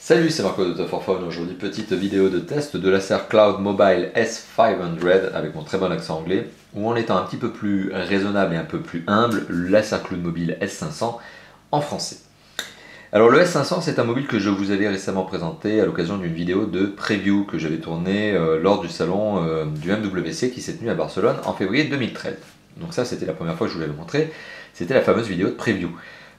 Salut, c'est Marco de Top 4 Phone. Aujourd'hui, petite vidéo de test de l'Acer Cloud Mobile S500 avec mon très bon accent anglais, où en étant un petit peu plus raisonnable et un peu plus humble, l'Acer Cloud Mobile S500 en français. Alors le S500, c'est un mobile que je vous avais récemment présenté à l'occasion d'une vidéo de preview que j'avais tournée lors du salon du MWC qui s'est tenu à Barcelone en février 2013. Donc ça, c'était la première fois que je vous l'avais montré, c'était la fameuse vidéo de preview.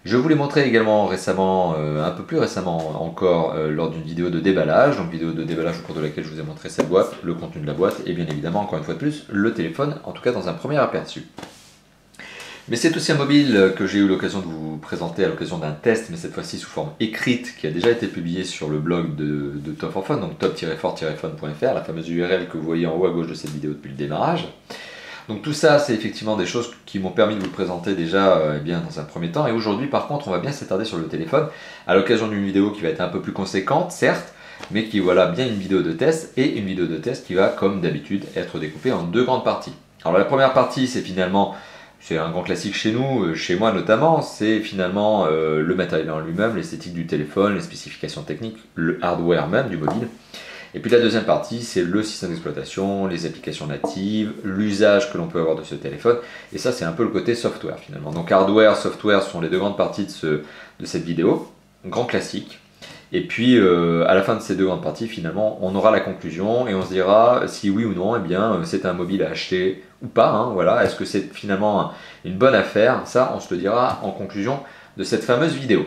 Je vous l'ai montré également récemment, un peu plus récemment encore, lors d'une vidéo de déballage, donc vidéo de déballage au cours de laquelle je vous ai montré cette boîte, le contenu de la boîte et bien évidemment, encore une fois de plus, le téléphone, en tout cas dans un premier aperçu. Mais c'est aussi un mobile que j'ai eu l'occasion de vous présenter à l'occasion d'un test, mais cette fois-ci sous forme écrite, qui a déjà été publié sur le blog de Top 4 Phone, donc top-4-phone.fr, la fameuse URL que vous voyez en haut à gauche de cette vidéo depuis le démarrage. Donc tout ça, c'est effectivement des choses qui m'ont permis de vous le présenter déjà bien dans un premier temps. Et aujourd'hui, par contre, on va bien s'attarder sur le téléphone à l'occasion d'une vidéo qui va être un peu plus conséquente, certes, mais qui voilà bien une vidéo de test et une vidéo de test qui va, comme d'habitude, être découpée en deux grandes parties. Alors la première partie, c'est finalement, c'est un grand classique chez nous, chez moi notamment, c'est finalement le matériel en lui-même, l'esthétique du téléphone, les spécifications techniques, le hardware même du mobile. Et puis la deuxième partie, c'est le système d'exploitation, les applications natives, l'usage que l'on peut avoir de ce téléphone. Et ça, c'est un peu le côté software finalement. Donc hardware, software sont les deux grandes parties de cette vidéo. Grand classique. Et puis à la fin de ces deux grandes parties, finalement, on aura la conclusion et on se dira si oui ou non, eh bien, c'est un mobile à acheter ou pas. Hein, voilà. Est-ce que c'est finalement une bonne affaire? Ça, on se le dira en conclusion de cette fameuse vidéo.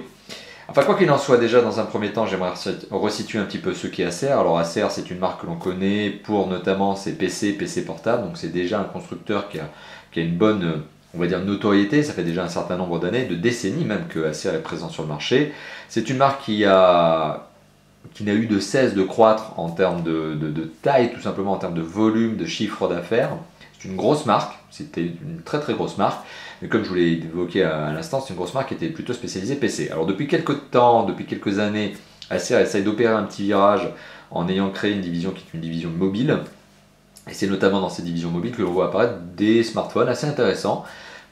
Enfin, quoi qu'il en soit, déjà dans un premier temps, j'aimerais resituer un petit peu ce qu'est Acer. Alors Acer, c'est une marque que l'on connaît pour notamment ses PC portables, donc c'est déjà un constructeur qui a une bonne, on va dire, notoriété. Ça fait déjà un certain nombre d'années, de décennies même, que Acer est présent sur le marché. C'est une marque qui n'a eu de cesse de croître en termes de taille, tout simplement en termes de volume, de chiffre d'affaires. C'est une grosse marque, c'était une très très grosse marque. Mais comme je vous l'ai évoqué à l'instant, c'est une grosse marque qui était plutôt spécialisée PC. Alors depuis quelques temps, depuis quelques années, Acer essaye d'opérer un petit virage en ayant créé une division qui est une division mobile. Et c'est notamment dans cette division mobile que l'on voit apparaître des smartphones assez intéressants,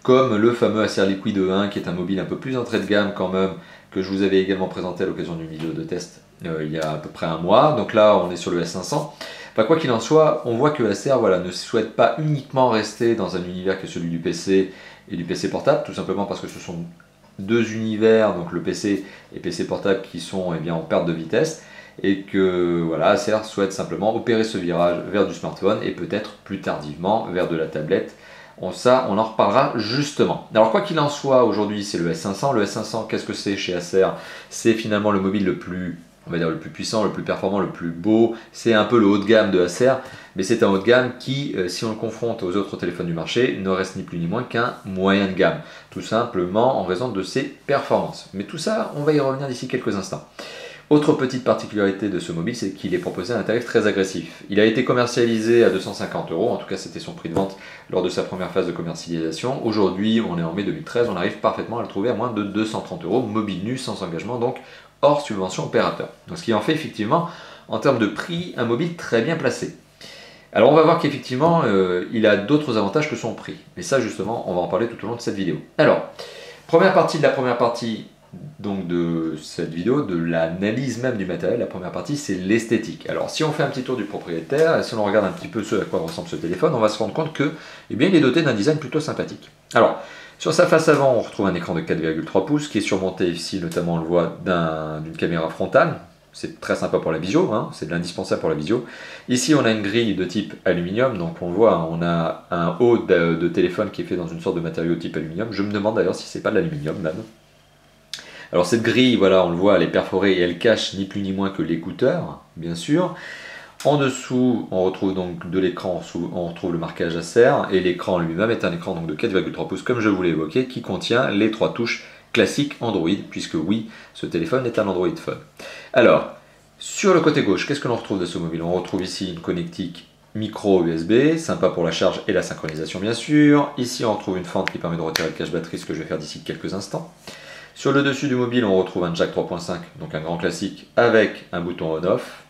comme le fameux Acer Liquid E1 qui est un mobile un peu plus entrée de gamme quand même, que je vous avais également présenté à l'occasion d'une vidéo de test il y a à peu près un mois. Donc là, on est sur le S500. Enfin, quoi qu'il en soit, on voit que Acer ne souhaite pas uniquement rester dans un univers qui est celui du PC et du PC portable, tout simplement parce que ce sont deux univers, donc le PC et PC portable, qui sont en perte de vitesse, et que voilà, Acer souhaite simplement opérer ce virage vers du smartphone et peut-être plus tardivement vers de la tablette. Ça, on en reparlera justement. Alors quoi qu'il en soit, aujourd'hui c'est le S500. Le S500, qu'est-ce que c'est chez Acer? C'est finalement le mobile le plus, on va dire, le plus puissant, le plus performant, le plus beau. C'est un peu le haut de gamme de Acer, mais c'est un haut de gamme qui, si on le confronte aux autres téléphones du marché, ne reste ni plus ni moins qu'un moyen de gamme, tout simplement en raison de ses performances. Mais tout ça, on va y revenir d'ici quelques instants. Autre petite particularité de ce mobile, c'est qu'il est proposé à un tarif très agressif. Il a été commercialisé à 250 €, en tout cas c'était son prix de vente lors de sa première phase de commercialisation. Aujourd'hui, on est en mai 2013, on arrive parfaitement à le trouver à moins de 230 €, mobile nu, sans engagement, donc hors subvention opérateur. Donc ce qui en fait effectivement, en termes de prix, un mobile très bien placé. Alors on va voir qu'effectivement, il a d'autres avantages que son prix. Mais ça justement, on va en parler tout au long de cette vidéo. Alors, première partie de la première partie donc de cette vidéo, de l'analyse même du matériel, la première partie c'est l'esthétique. Alors si on fait un petit tour du propriétaire, et si on regarde un petit peu ce à quoi ressemble ce téléphone, on va se rendre compte que il est doté d'un design plutôt sympathique. Alors, sur sa face avant, on retrouve un écran de 4,3 pouces qui est surmonté ici, notamment on le voit, d'une caméra frontale. C'est très sympa pour la visio, hein, c'est de l'indispensable pour la visio. Ici, on a une grille de type aluminium, donc on le voit, on a un haut de téléphone qui est fait dans une sorte de matériau type aluminium. Je me demande d'ailleurs si c'est pas de l'aluminium même. Alors cette grille, voilà, on le voit, elle est perforée et elle cache ni plus ni moins que l'écouteur, bien sûr. En dessous, on retrouve donc de l'écran, on retrouve le marquage Acer, et l'écran lui-même est un écran donc de 4,3 pouces, comme je vous l'ai évoqué, qui contient les trois touches classiques Android, puisque oui, ce téléphone est un Android Phone. Alors, sur le côté gauche, qu'est-ce que l'on retrouve de ce mobile? On retrouve ici une connectique micro USB, sympa pour la charge et la synchronisation bien sûr. Ici, on retrouve une fente qui permet de retirer le cache batterie, ce que je vais faire d'ici quelques instants. Sur le dessus du mobile, on retrouve un jack 3.5, donc un grand classique, avec un bouton on-off.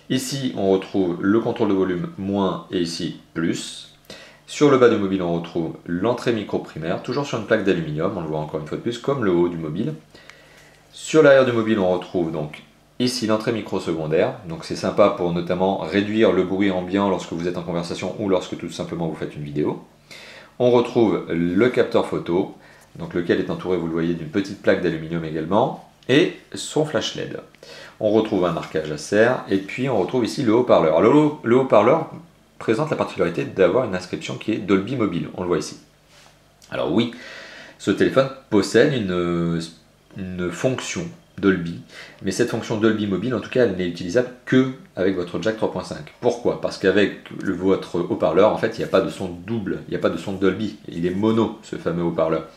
Ici, on retrouve le contrôle de volume moins et ici plus. Sur le bas du mobile, on retrouve l'entrée micro primaire, toujours sur une plaque d'aluminium, on le voit encore une fois de plus, comme le haut du mobile. Sur l'arrière du mobile, on retrouve donc ici l'entrée micro secondaire, donc c'est sympa pour notamment réduire le bruit ambiant lorsque vous êtes en conversation ou lorsque tout simplement vous faites une vidéo. On retrouve le capteur photo, donc lequel est entouré, vous le voyez, d'une petite plaque d'aluminium également, et son flash LED. On retrouve un marquage Acer, et puis on retrouve ici le haut-parleur. Alors le haut-parleur présente la particularité d'avoir une inscription qui est Dolby Mobile, on le voit ici. Alors oui, ce téléphone possède une fonction Dolby, mais cette fonction Dolby Mobile, en tout cas, elle n'est utilisable que avec votre jack 3.5. Pourquoi? Parce qu'avec votre haut-parleur, en fait, il n'y a pas de son double, il n'y a pas de son Dolby, il est mono, ce fameux haut-parleur.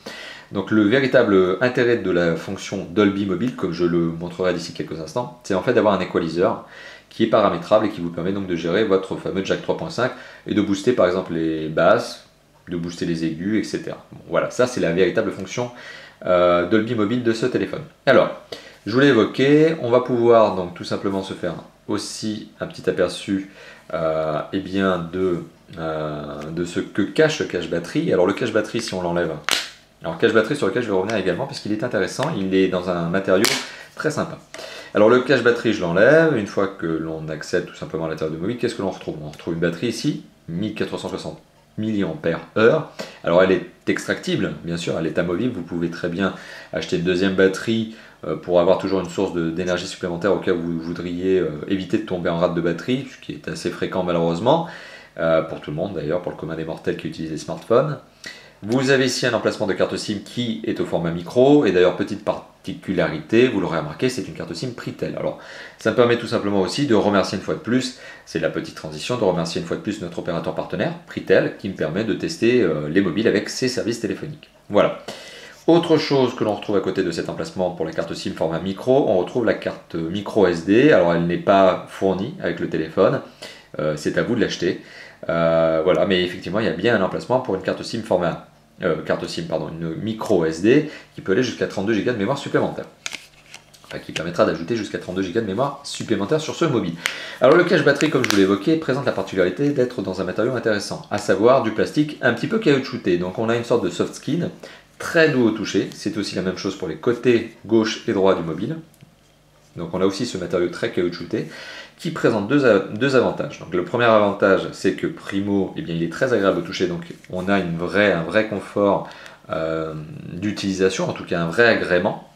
Donc le véritable intérêt de la fonction Dolby Mobile, comme je le montrerai d'ici quelques instants, c'est en fait d'avoir un equalizer qui est paramétrable et qui vous permet donc de gérer votre fameux jack 3.5 et de booster par exemple les basses, de booster les aigus, etc. Bon, voilà, ça c'est la véritable fonction Dolby Mobile de ce téléphone. Alors, je vous l'ai évoqué, on va pouvoir donc tout simplement se faire aussi un petit aperçu eh bien de ce que cache le cache-batterie. Alors le cache-batterie, si on l'enlève, alors cache-batterie sur lequel je vais revenir également parce qu'il est intéressant, il est dans un matériau très sympa. Alors le cache-batterie, je l'enlève, une fois que l'on accède tout simplement à l'intérieur de mobile, qu'est-ce que l'on retrouve? On retrouve une batterie ici, 1460 mAh. Alors elle est extractible, bien sûr, elle est amovible, vous pouvez très bien acheter une deuxième batterie pour avoir toujours une source d'énergie supplémentaire au cas où vous voudriez éviter de tomber en rate de batterie, ce qui est assez fréquent malheureusement, pour tout le monde d'ailleurs, pour le commun des mortels qui utilisent les smartphones. Vous avez ici un emplacement de carte SIM qui est au format micro, et d'ailleurs petite particularité, vous l'aurez remarqué, c'est une carte SIM Pritel. Alors ça me permet tout simplement aussi de remercier une fois de plus, c'est la petite transition, de remercier une fois de plus notre opérateur partenaire, Pritel, qui me permet de tester les mobiles avec ses services téléphoniques. Voilà. Autre chose que l'on retrouve à côté de cet emplacement pour la carte SIM format micro, on retrouve la carte micro SD. Alors elle n'est pas fournie avec le téléphone, c'est à vous de l'acheter. Voilà, mais effectivement il y a bien un emplacement pour une carte SIM format une micro SD qui peut aller jusqu'à 32 Go de mémoire supplémentaire. Enfin, qui permettra d'ajouter jusqu'à 32 Go de mémoire supplémentaire sur ce mobile. Alors le cache-batterie, comme je vous l'ai évoqué, présente la particularité d'être dans un matériau intéressant, à savoir du plastique un petit peu caoutchouté. Donc on a une sorte de soft skin, très doux au toucher, c'est aussi la même chose pour les côtés gauche et droit du mobile. Donc on a aussi ce matériau très caoutchouté qui présente deux avantages. Donc le premier avantage, c'est que primo, eh bien, il est très agréable au toucher, donc on a un vrai confort d'utilisation, en tout cas un vrai agrément.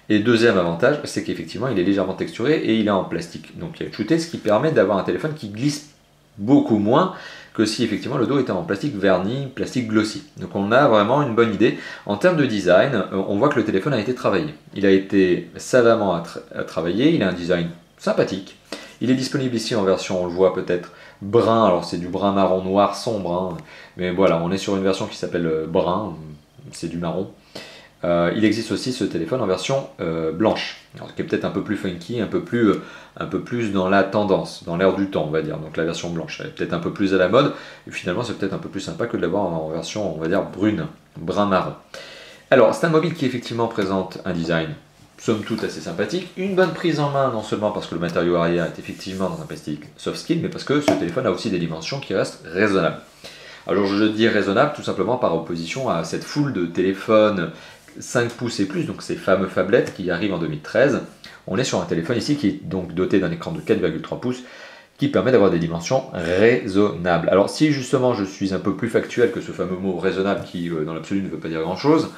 Et deuxième avantage, c'est qu'effectivement il est légèrement texturé et il est en plastique, donc caoutchouté, ce qui permet d'avoir un téléphone qui glisse beaucoup moins que si effectivement le dos était en plastique verni, plastique glossy. Donc on a vraiment une bonne idée. En termes de design, on voit que le téléphone a été travaillé. Il a été savamment travaillé, il a un design sympathique. Il est disponible ici en version, on le voit peut-être, brun, alors c'est du brun marron noir sombre, hein, mais voilà, on est sur une version qui s'appelle brun, c'est du marron. Il existe aussi ce téléphone en version blanche, alors, qui est peut-être un peu plus funky, un peu plus dans la tendance, dans l'air du temps, on va dire. Donc la version blanche, elle est peut-être un peu plus à la mode, et finalement c'est peut-être un peu plus sympa que de l'avoir en version, on va dire, brune, brun-marron. Alors c'est un mobile qui effectivement présente un design somme toute assez sympathique, une bonne prise en main, non seulement parce que le matériau arrière est effectivement dans un plastique soft skin, mais parce que ce téléphone a aussi des dimensions qui restent raisonnables. Alors je dis raisonnable tout simplement par opposition à cette foule de téléphones 5 pouces et plus, donc ces fameux phablettes qui arrivent en 2013. On est sur un téléphone ici qui est donc doté d'un écran de 4,3 pouces qui permet d'avoir des dimensions raisonnables. Alors si justement je suis un peu plus factuel que ce fameux mot raisonnable qui dans l'absolu ne veut pas dire grand chose,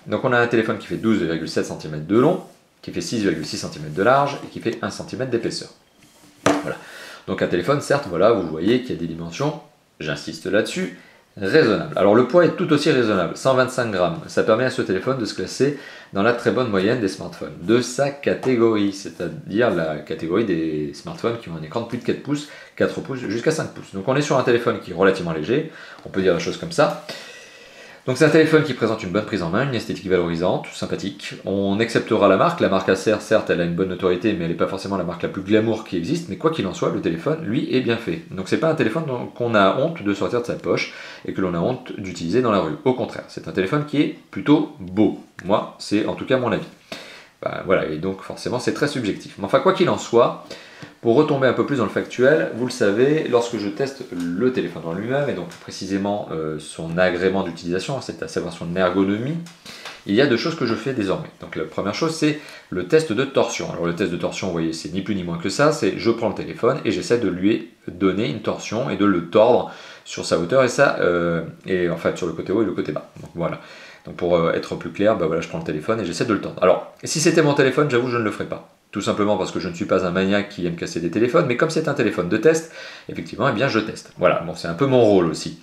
donc on a un téléphone qui fait 12,7 cm de long, qui fait 6,6 cm de large et qui fait 1 cm d'épaisseur. Voilà. Donc un téléphone, certes, voilà, vous voyez qu'il y a des dimensions, j'insiste là-dessus, raisonnables. Alors le poids est tout aussi raisonnable, 125 grammes. Ça permet à ce téléphone de se classer dans la très bonne moyenne des smartphones, de sa catégorie, c'est-à-dire la catégorie des smartphones qui ont un écran de plus de 4 pouces, 4 pouces jusqu'à 5 pouces. Donc on est sur un téléphone qui est relativement léger, on peut dire la chose comme ça. Donc c'est un téléphone qui présente une bonne prise en main, une esthétique valorisante, sympathique. On acceptera la marque Acer, certes elle a une bonne notoriété, mais elle n'est pas forcément la marque la plus glamour qui existe, mais quoi qu'il en soit, le téléphone, lui, est bien fait. Donc c'est pas un téléphone qu'on a honte de sortir de sa poche et que l'on a honte d'utiliser dans la rue. Au contraire, c'est un téléphone qui est plutôt beau. Moi, c'est en tout cas mon avis. Ben, voilà, et donc forcément c'est très subjectif. Mais enfin, quoi qu'il en soit, pour retomber un peu plus dans le factuel, vous le savez, lorsque je teste le téléphone en lui-même, et donc plus précisément son agrément d'utilisation, c'est à savoir son ergonomie, il y a deux choses que je fais désormais. Donc la première chose, c'est le test de torsion. Alors le test de torsion, vous voyez, c'est ni plus ni moins que ça, c'est je prends le téléphone et j'essaie de lui donner une torsion et de le tordre sur sa hauteur et en fait sur le côté haut et le côté bas. Donc voilà. Donc pour être plus clair, voilà, je prends le téléphone et j'essaie de le tordre. Alors, si c'était mon téléphone, j'avoue, je ne le ferais pas. Tout simplement parce que je ne suis pas un maniaque qui aime casser des téléphones, mais comme c'est un téléphone de test, effectivement, eh bien je teste. Voilà, bon, c'est un peu mon rôle aussi.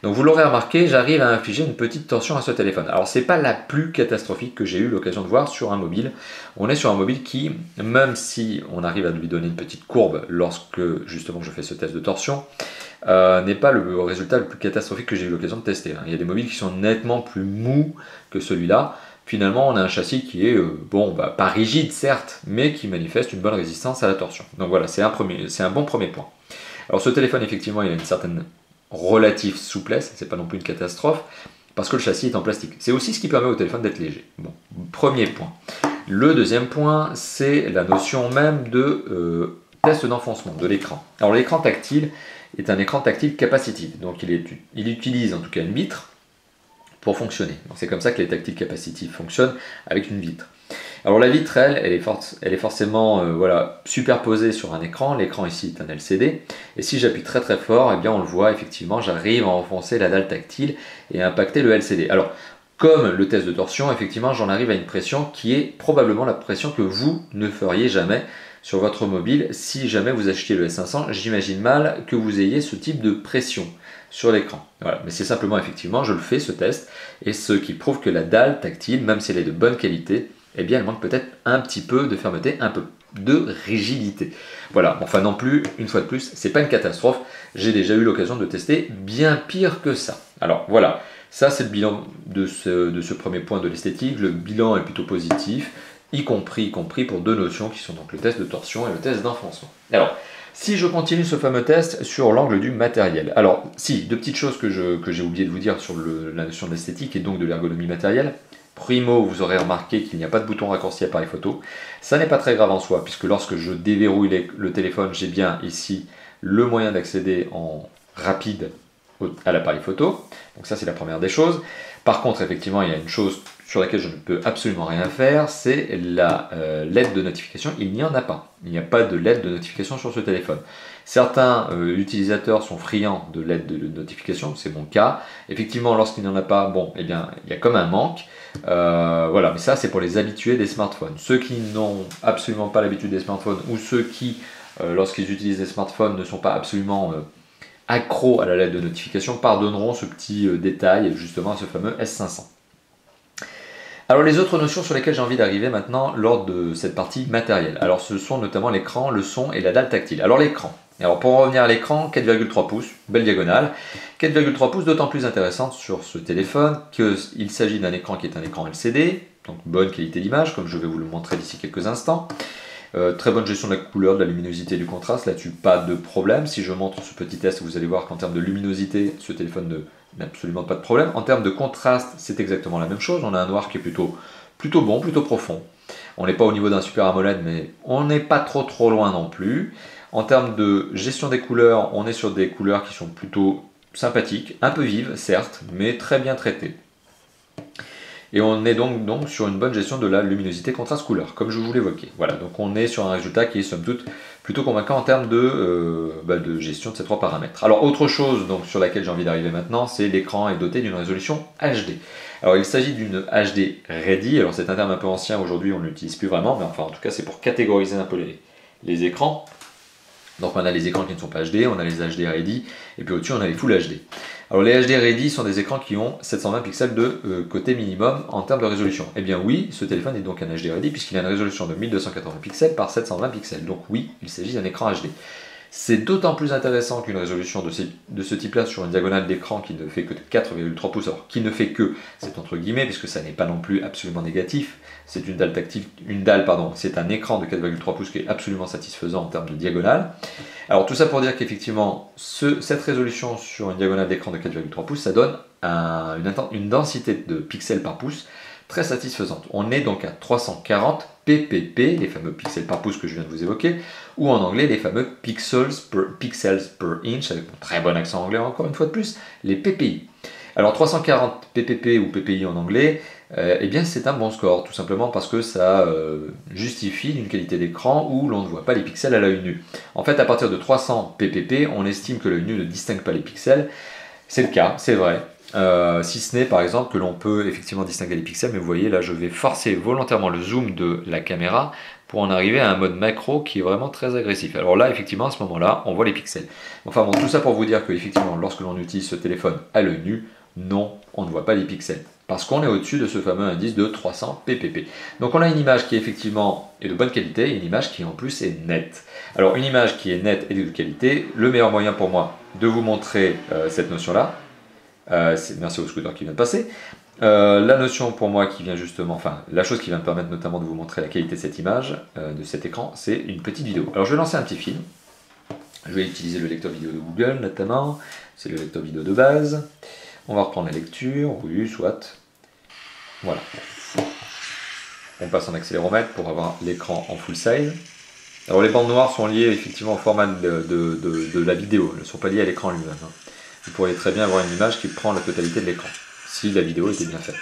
Donc vous l'aurez remarqué, j'arrive à infliger une petite torsion à ce téléphone. Alors c'est pas la plus catastrophique que j'ai eu l'occasion de voir sur un mobile. On est sur un mobile qui, même si on arrive à lui donner une petite courbe lorsque justement je fais ce test de torsion, n'est pas le résultat le plus catastrophique que j'ai eu l'occasion de tester. Il y a des mobiles qui sont nettement plus mous que celui-là. Finalement, on a un châssis qui est, pas rigide certes, mais qui manifeste une bonne résistance à la torsion. Donc voilà, c'est un bon premier point. Alors ce téléphone, effectivement, il a une certaine relative souplesse, c'est pas non plus une catastrophe, parce que le châssis est en plastique. C'est aussi ce qui permet au téléphone d'être léger. Bon, premier point. Le deuxième point, c'est la notion même de test d'enfoncement de l'écran. Alors l'écran tactile est un écran tactile capacitif, donc il utilise en tout cas une vitre pour fonctionner. C'est comme ça que les tactiles capacitifs fonctionnent, avec une vitre. Alors la vitre, elle est forcément superposée sur un écran. L'écran ici est un LCD. Et si j'appuie très très fort, eh bien on le voit effectivement, j'arrive à enfoncer la dalle tactile et à impacter le LCD. Alors, comme le test de torsion, effectivement, j'en arrive à une pression qui est probablement la pression que vous ne feriez jamais sur votre mobile. Si jamais vous achetiez le S500, j'imagine mal que vous ayez ce type de pression sur l'écran. Voilà. Mais c'est simplement, effectivement, je le fais, ce test, et ce qui prouve que la dalle tactile, même si elle est de bonne qualité, eh bien, elle manque peut-être un petit peu de fermeté, un peu de rigidité. Voilà, enfin non plus, une fois de plus, c'est pas une catastrophe. J'ai déjà eu l'occasion de tester bien pire que ça. Alors voilà, ça c'est le bilan de ce premier point de l'esthétique. Le bilan est plutôt positif, y compris pour deux notions qui sont donc le test de torsion et le test d'enfoncement. Alors, si je continue ce fameux test sur l'angle du matériel. Alors, si, deux petites choses que j'ai oublié de vous dire sur la notion de l'esthétique et donc de l'ergonomie matérielle. Primo, vous aurez remarqué qu'il n'y a pas de bouton raccourci appareil photo. Ça n'est pas très grave en soi, puisque lorsque je déverrouille le téléphone, j'ai bien ici le moyen d'accéder en rapide à l'appareil photo. Donc ça, c'est la première des choses. Par contre, effectivement, il y a une chose sur laquelle je ne peux absolument rien faire, c'est la LED de notification. Il n'y en a pas. Il n'y a pas de LED de notification sur ce téléphone. Certains utilisateurs sont friands de LED de notification, c'est mon cas. Effectivement, lorsqu'il n'y en a pas, eh bien, il y a comme un manque. Voilà, mais ça, c'est pour les habitués des smartphones. Ceux qui n'ont absolument pas l'habitude des smartphones ou ceux qui, lorsqu'ils utilisent des smartphones, ne sont pas absolument accros à la LED de notification, pardonneront ce petit détail justement à ce fameux S500. Alors les autres notions sur lesquelles j'ai envie d'arriver maintenant lors de cette partie matérielle. Alors ce sont notamment l'écran, le son et la dalle tactile. Alors l'écran. Alors pour en revenir à l'écran, 4,3 pouces, belle diagonale. 4,3 pouces d'autant plus intéressante sur ce téléphone qu'il s'agit d'un écran qui est un écran LCD, donc bonne qualité d'image comme je vais vous le montrer d'ici quelques instants. Très bonne gestion de la couleur, de la luminosité et du contraste, là-dessus pas de problème. Si je montre ce petit test, vous allez voir qu'en termes de luminosité, ce téléphone n'a absolument pas de problème. En termes de contraste, c'est exactement la même chose. On a un noir qui est plutôt bon, plutôt profond. On n'est pas au niveau d'un Super AMOLED, mais on n'est pas trop loin non plus. En termes de gestion des couleurs, on est sur des couleurs qui sont plutôt sympathiques, un peu vives, certes, mais très bien traitées. Et on est donc sur une bonne gestion de la luminosité contraste couleur, comme je vous l'évoquais. Voilà, donc on est sur un résultat qui est somme toute plutôt convaincant en termes de gestion de ces trois paramètres. Alors autre chose donc, sur laquelle j'ai envie d'arriver maintenant, c'est l'écran est doté d'une résolution HD. Alors il s'agit d'une HD Ready, alors c'est un terme un peu ancien, aujourd'hui on ne l'utilise plus vraiment, mais enfin en tout cas c'est pour catégoriser un peu les écrans. Donc on a les écrans qui ne sont pas HD, on a les HD Ready, et puis au-dessus on a les Full HD. Alors les HD Ready sont des écrans qui ont 720 pixels de côté minimum en termes de résolution. Eh bien oui, ce téléphone est donc un HD Ready puisqu'il a une résolution de 1280 pixels par 720 pixels. Donc oui, il s'agit d'un écran HD. C'est d'autant plus intéressant qu'une résolution de ce type-là sur une diagonale d'écran qui ne fait que 4,3 pouces, alors qui ne fait que, c'est entre guillemets, puisque ça n'est pas non plus absolument négatif, c'est une dalle tactile, c'est un écran de 4,3 pouces qui est absolument satisfaisant en termes de diagonale. Alors tout ça pour dire qu'effectivement, cette résolution sur une diagonale d'écran de 4,3 pouces, ça donne une densité de pixels par pouce très satisfaisante. On est donc à 340 ppp, les fameux pixels par pouce que je viens de vous évoquer, ou en anglais les fameux pixels per inch, avec un très bon accent anglais encore une fois de plus, les ppi. Alors 340 ppp ou ppi en anglais, eh bien c'est un bon score, tout simplement parce que ça justifie une qualité d'écran où l'on ne voit pas les pixels à l'œil nu. En fait, à partir de 300 ppp, on estime que l'œil nu ne distingue pas les pixels. C'est le cas, c'est vrai. Si ce n'est par exemple que l'on peut effectivement distinguer les pixels, mais vous voyez là je vais forcer volontairement le zoom de la caméra pour en arriver à un mode macro qui est vraiment très agressif. Alors là effectivement à ce moment-là on voit les pixels. Enfin bon, tout ça pour vous dire que effectivement lorsque l'on utilise ce téléphone à l'œil nu, non, on ne voit pas les pixels. Parce qu'on est au-dessus de ce fameux indice de 300 ppp. Donc on a une image qui effectivement est de bonne qualité et une image qui en plus est nette. Alors une image qui est nette et de qualité, le meilleur moyen pour moi de vous montrer cette notion-là, merci au scooter qui vient de passer. La notion pour moi qui vient justement, enfin la chose qui va me permettre notamment de vous montrer la qualité de cette image, de cet écran, c'est une petite vidéo. Alors je vais lancer un petit film. Je vais utiliser le lecteur vidéo de Google notamment. C'est le lecteur vidéo de base. On va reprendre la lecture, oui, soit. Voilà. On passe en accéléromètre pour avoir l'écran en full size. Alors les bandes noires sont liées effectivement au format de la vidéo, elles ne sont pas liées à l'écran lui-même. Vous pourriez très bien avoir une image qui prend la totalité de l'écran, si la vidéo était bien faite.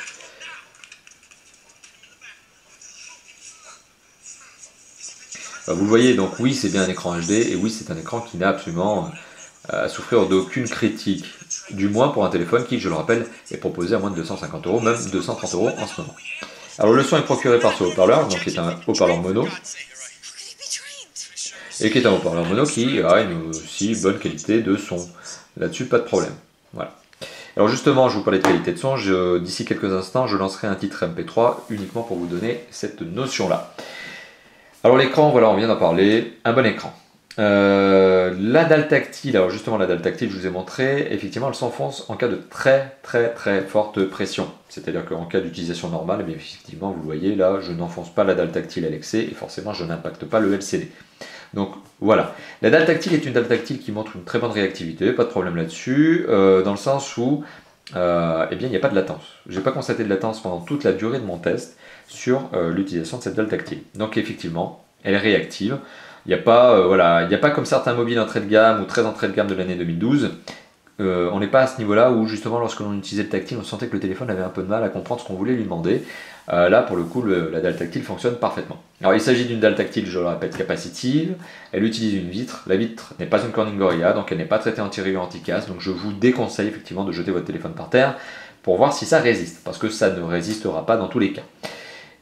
Vous le voyez, donc oui c'est bien un écran HD, et oui c'est un écran qui n'a absolument à souffrir d'aucune critique, du moins pour un téléphone qui, je le rappelle, est proposé à moins de 250 €, même 230 € en ce moment. Alors le son est procuré par ce haut-parleur, donc qui est un haut-parleur mono, et qui est un haut-parleur mono qui a une aussi bonne qualité de son. Là-dessus, pas de problème. Voilà. Alors justement, je vous parlais de qualité de son, d'ici quelques instants, je lancerai un titre MP3 uniquement pour vous donner cette notion-là. Alors l'écran, voilà, on vient d'en parler, un bon écran. La dalle tactile, alors justement la dalle tactile, je vous ai montré, effectivement elle s'enfonce en cas de très forte pression. C'est-à-dire qu'en cas d'utilisation normale, mais effectivement vous le voyez là, je n'enfonce pas la dalle tactile à l'excès et forcément je n'impacte pas le LCD. Donc voilà, la dalle tactile est une dalle tactile qui montre une très bonne réactivité, pas de problème là-dessus, dans le sens où eh bien, il n'y a pas de latence. Je n'ai pas constaté de latence pendant toute la durée de mon test sur l'utilisation de cette dalle tactile. Donc effectivement, elle est réactive. Il n'y a pas, voilà, il n'y a pas comme certains mobiles entrée de gamme ou très entrée de gamme de l'année 2012. On n'est pas à ce niveau-là où justement lorsque l'on utilisait le tactile, on sentait que le téléphone avait un peu de mal à comprendre ce qu'on voulait lui demander. Là, pour le coup, la dalle tactile fonctionne parfaitement. Alors, il s'agit d'une dalle tactile, je le répète, capacitive. Elle utilise une vitre. La vitre n'est pas une Corning Gorilla, donc elle n'est pas traitée anti-rayures, anti-casse. Donc, je vous déconseille effectivement de jeter votre téléphone par terre pour voir si ça résiste, parce que ça ne résistera pas dans tous les cas.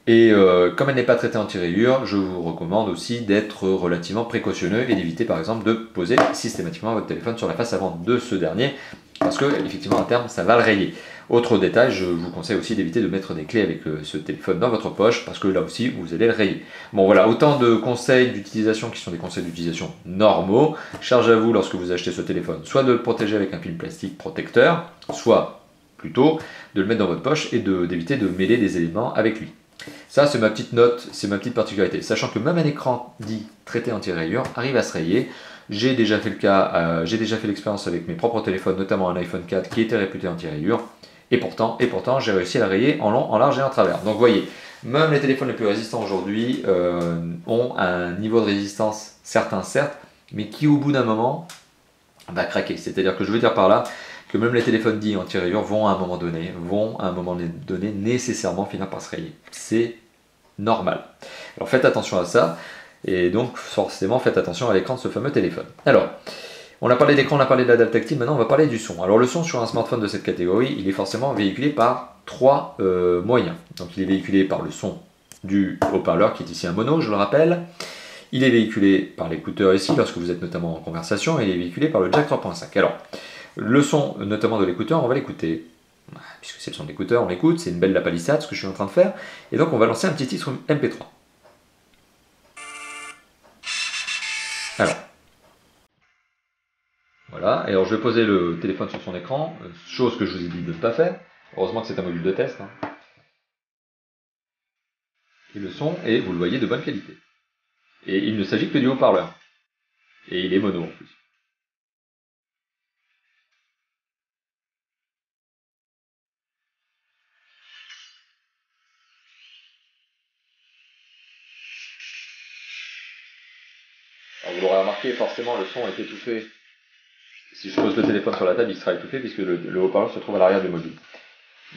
Et comme elle n'est pas traitée anti-rayures, je vous recommande aussi d'être relativement précautionneux et d'éviter par exemple de poser systématiquement votre téléphone sur la face avant de ce dernier, parce que effectivement à terme ça va le rayer. Autre détail, je vous conseille aussi d'éviter de mettre des clés avec ce téléphone dans votre poche, parce que là aussi vous allez le rayer. Bon voilà, autant de conseils d'utilisation qui sont des conseils d'utilisation normaux. Charge à vous lorsque vous achetez ce téléphone, soit de le protéger avec un film plastique protecteur, soit plutôt de le mettre dans votre poche et d'éviter de mêler des éléments avec lui. Ça, c'est ma petite note, c'est ma petite particularité. Sachant que même un écran dit traité anti-rayures arrive à se rayer. J'ai déjà fait le cas, j'ai déjà fait l'expérience avec mes propres téléphones, notamment un iPhone 4 qui était réputé anti-rayures. Et pourtant, j'ai réussi à la rayer en long, en large et en travers. Donc, vous voyez, même les téléphones les plus résistants aujourd'hui ont un niveau de résistance certain, certes, mais qui au bout d'un moment va craquer. C'est-à-dire que je veux dire par là que même les téléphones dits anti-rayures vont à un moment donné nécessairement finir par se rayer. C'est normal. Alors faites attention à ça, et donc forcément faites attention à l'écran de ce fameux téléphone. Alors, on a parlé d'écran, on a parlé de la dalle tactile, maintenant on va parler du son. Alors le son sur un smartphone de cette catégorie, il est forcément véhiculé par trois moyens. Donc il est véhiculé par le son du haut-parleur, qui est ici un mono, je le rappelle. Il est véhiculé par l'écouteur ici, lorsque vous êtes notamment en conversation, et il est véhiculé par le jack 3.5. Alors, le son, notamment de l'écouteur, on va l'écouter. Puisque c'est le son de l'écouteur, on l'écoute, c'est une belle la palissade, ce que je suis en train de faire. Et donc on va lancer un petit titre MP3. Alors, voilà, et alors je vais poser le téléphone sur son écran, chose que je vous ai dit de ne pas faire. Heureusement que c'est un module de test. Et le son est, vous le voyez, de bonne qualité. Et il ne s'agit que du haut-parleur. Et il est mono en plus. Alors vous l'aurez remarqué, forcément le son est étouffé. Si je pose le téléphone sur la table, il sera étouffé puisque le haut-parleur se trouve à l'arrière du module.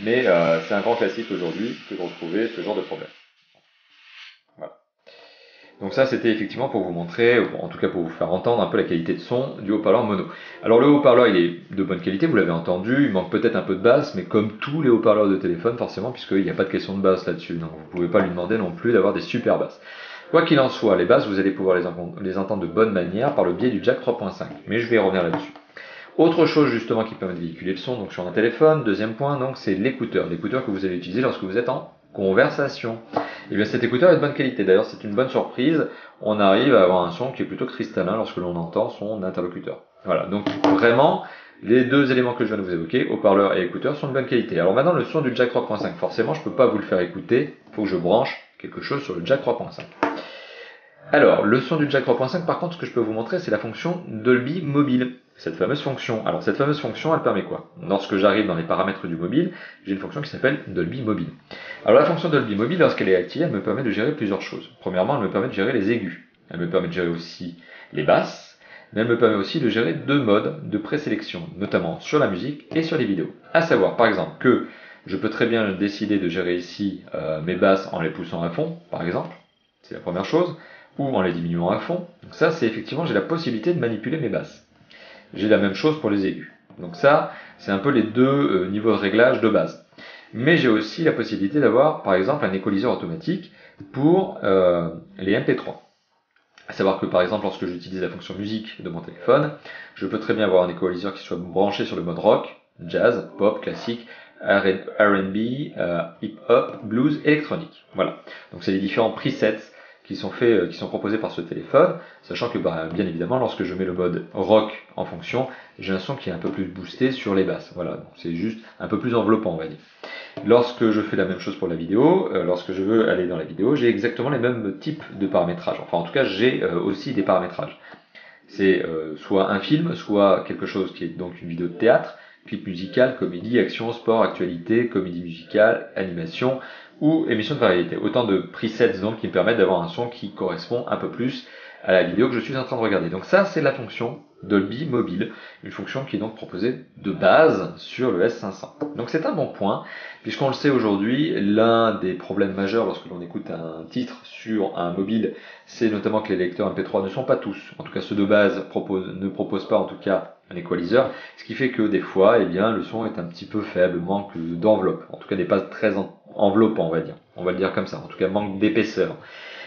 mais c'est un grand classique aujourd'hui que de retrouver ce genre de problème. Voilà. Donc ça, c'était effectivement pour vous montrer, ou en tout cas pour vous faire entendre un peu la qualité de son du haut-parleur mono. Alors le haut-parleur, il est de bonne qualité, vous l'avez entendu, il manque peut-être un peu de basse, mais comme tous les haut-parleurs de téléphone, forcément, puisqu'il n'y a pas de question de basse là-dessus, donc vous ne pouvez pas lui demander non plus d'avoir des super basses. Quoi qu'il en soit, les basses, vous allez pouvoir les entendre de bonne manière par le biais du jack 3.5, mais je vais y revenir là-dessus. Autre chose justement qui permet de véhiculer le son donc sur un téléphone, deuxième point, donc c'est l'écouteur que vous allez utiliser lorsque vous êtes en conversation. Et bien cet écouteur est de bonne qualité, d'ailleurs c'est une bonne surprise, on arrive à avoir un son qui est plutôt cristallin lorsque l'on entend son interlocuteur. Voilà, donc vraiment, les deux éléments que je viens de vous évoquer, haut-parleur et écouteur, sont de bonne qualité. Alors maintenant le son du jack 3.5, forcément je ne peux pas vous le faire écouter, il faut que je branche quelque chose sur le jack 3.5. Alors, le son du jack 3.5, par contre, ce que je peux vous montrer, c'est la fonction Dolby Mobile. Cette fameuse fonction. Alors, cette fameuse fonction, elle permet quoi? Lorsque j'arrive dans les paramètres du mobile, j'ai une fonction qui s'appelle Dolby Mobile. Alors, la fonction Dolby Mobile, lorsqu'elle est activée, elle me permet de gérer plusieurs choses. Premièrement, elle me permet de gérer les aigus. Elle me permet de gérer aussi les basses. Mais elle me permet aussi de gérer deux modes de présélection, notamment sur la musique et sur les vidéos. À savoir, par exemple, que je peux très bien décider de gérer ici mes basses en les poussant à fond, par exemple. C'est la première chose. Ou en les diminuant à fond. Donc ça, c'est effectivement, j'ai la possibilité de manipuler mes basses. J'ai la même chose pour les aigus. Donc ça, c'est un peu les deux niveaux de réglage de base. Mais j'ai aussi la possibilité d'avoir, par exemple, un équaliseur automatique pour les MP3. À savoir que, par exemple, lorsque j'utilise la fonction musique de mon téléphone, je peux très bien avoir un équaliseur qui soit branché sur le mode rock, jazz, pop, classique, R&B, hip-hop, blues, électronique. Voilà. Donc c'est les différents presets qui sont proposés par ce téléphone, sachant que bien évidemment lorsque je mets le mode rock en fonction, j'ai un son qui est un peu plus boosté sur les basses. Voilà, c'est juste un peu plus enveloppant, on va dire. Lorsque je fais la même chose pour la vidéo, lorsque je veux aller dans la vidéo, j'ai exactement les mêmes types de paramétrage. Enfin en tout cas j'ai aussi des paramétrages. C'est soit un film, soit quelque chose qui est donc une vidéo de théâtre, clip musical, comédie, action, sport, actualité, comédie musicale, animation ou émission de variété. Autant de presets donc qui me permettent d'avoir un son qui correspond un peu plus à la vidéo que je suis en train de regarder. Donc ça, c'est la fonction Dolby Mobile, une fonction qui est donc proposée de base sur le S500. Donc c'est un bon point, puisqu'on le sait aujourd'hui, l'un des problèmes majeurs lorsque l'on écoute un titre sur un mobile, c'est notamment que les lecteurs MP3 ne sont pas tous, en tout cas ceux de base ne proposent pas en tout cas un équaliseur, ce qui fait que des fois, eh bien, le son est un petit peu faible, manque d'enveloppe, en tout cas n'est pas très enveloppant, on va le dire comme ça, en tout cas manque d'épaisseur.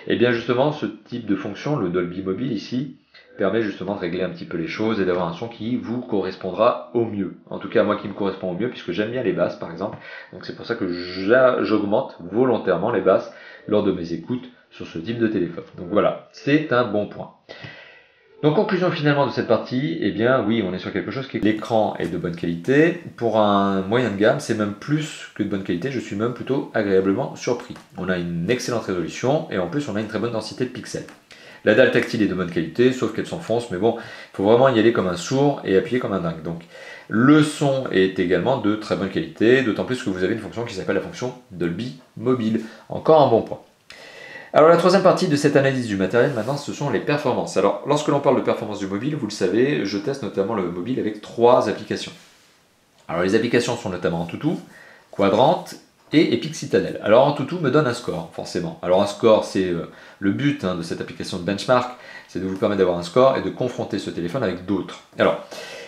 Et bien justement, ce type de fonction, le Dolby Mobile ici, permet justement de régler un petit peu les choses et d'avoir un son qui vous correspondra au mieux. En tout cas, moi qui me correspond au mieux, puisque j'aime bien les basses par exemple, donc c'est pour ça que j'augmente volontairement les basses lors de mes écoutes sur ce type de téléphone. Donc voilà, c'est un bon point. Donc conclusion finalement de cette partie, eh bien oui, on est sur quelque chose qui est l'écran est de bonne qualité. Pour un moyen de gamme, c'est même plus que de bonne qualité, je suis même plutôt agréablement surpris. On a une excellente résolution et en plus on a une très bonne densité de pixels. La dalle tactile est de bonne qualité, sauf qu'elle s'enfonce, mais bon, il faut vraiment y aller comme un sourd et appuyer comme un dingue. Donc le son est également de très bonne qualité, d'autant plus que vous avez une fonction qui s'appelle la fonction Dolby Mobile. Encore un bon point. Alors la troisième partie de cette analyse du matériel maintenant, ce sont les performances. Alors lorsque l'on parle de performance du mobile, vous le savez, je teste notamment le mobile avec 3 applications. Alors les applications sont notamment Antutu, Quadrant et Epic Citadel. Alors Antutu me donne un score, forcément. Alors un score, c'est le but de cette application de benchmark, c'est de vous permettre d'avoir un score et de confronter ce téléphone avec d'autres. Alors,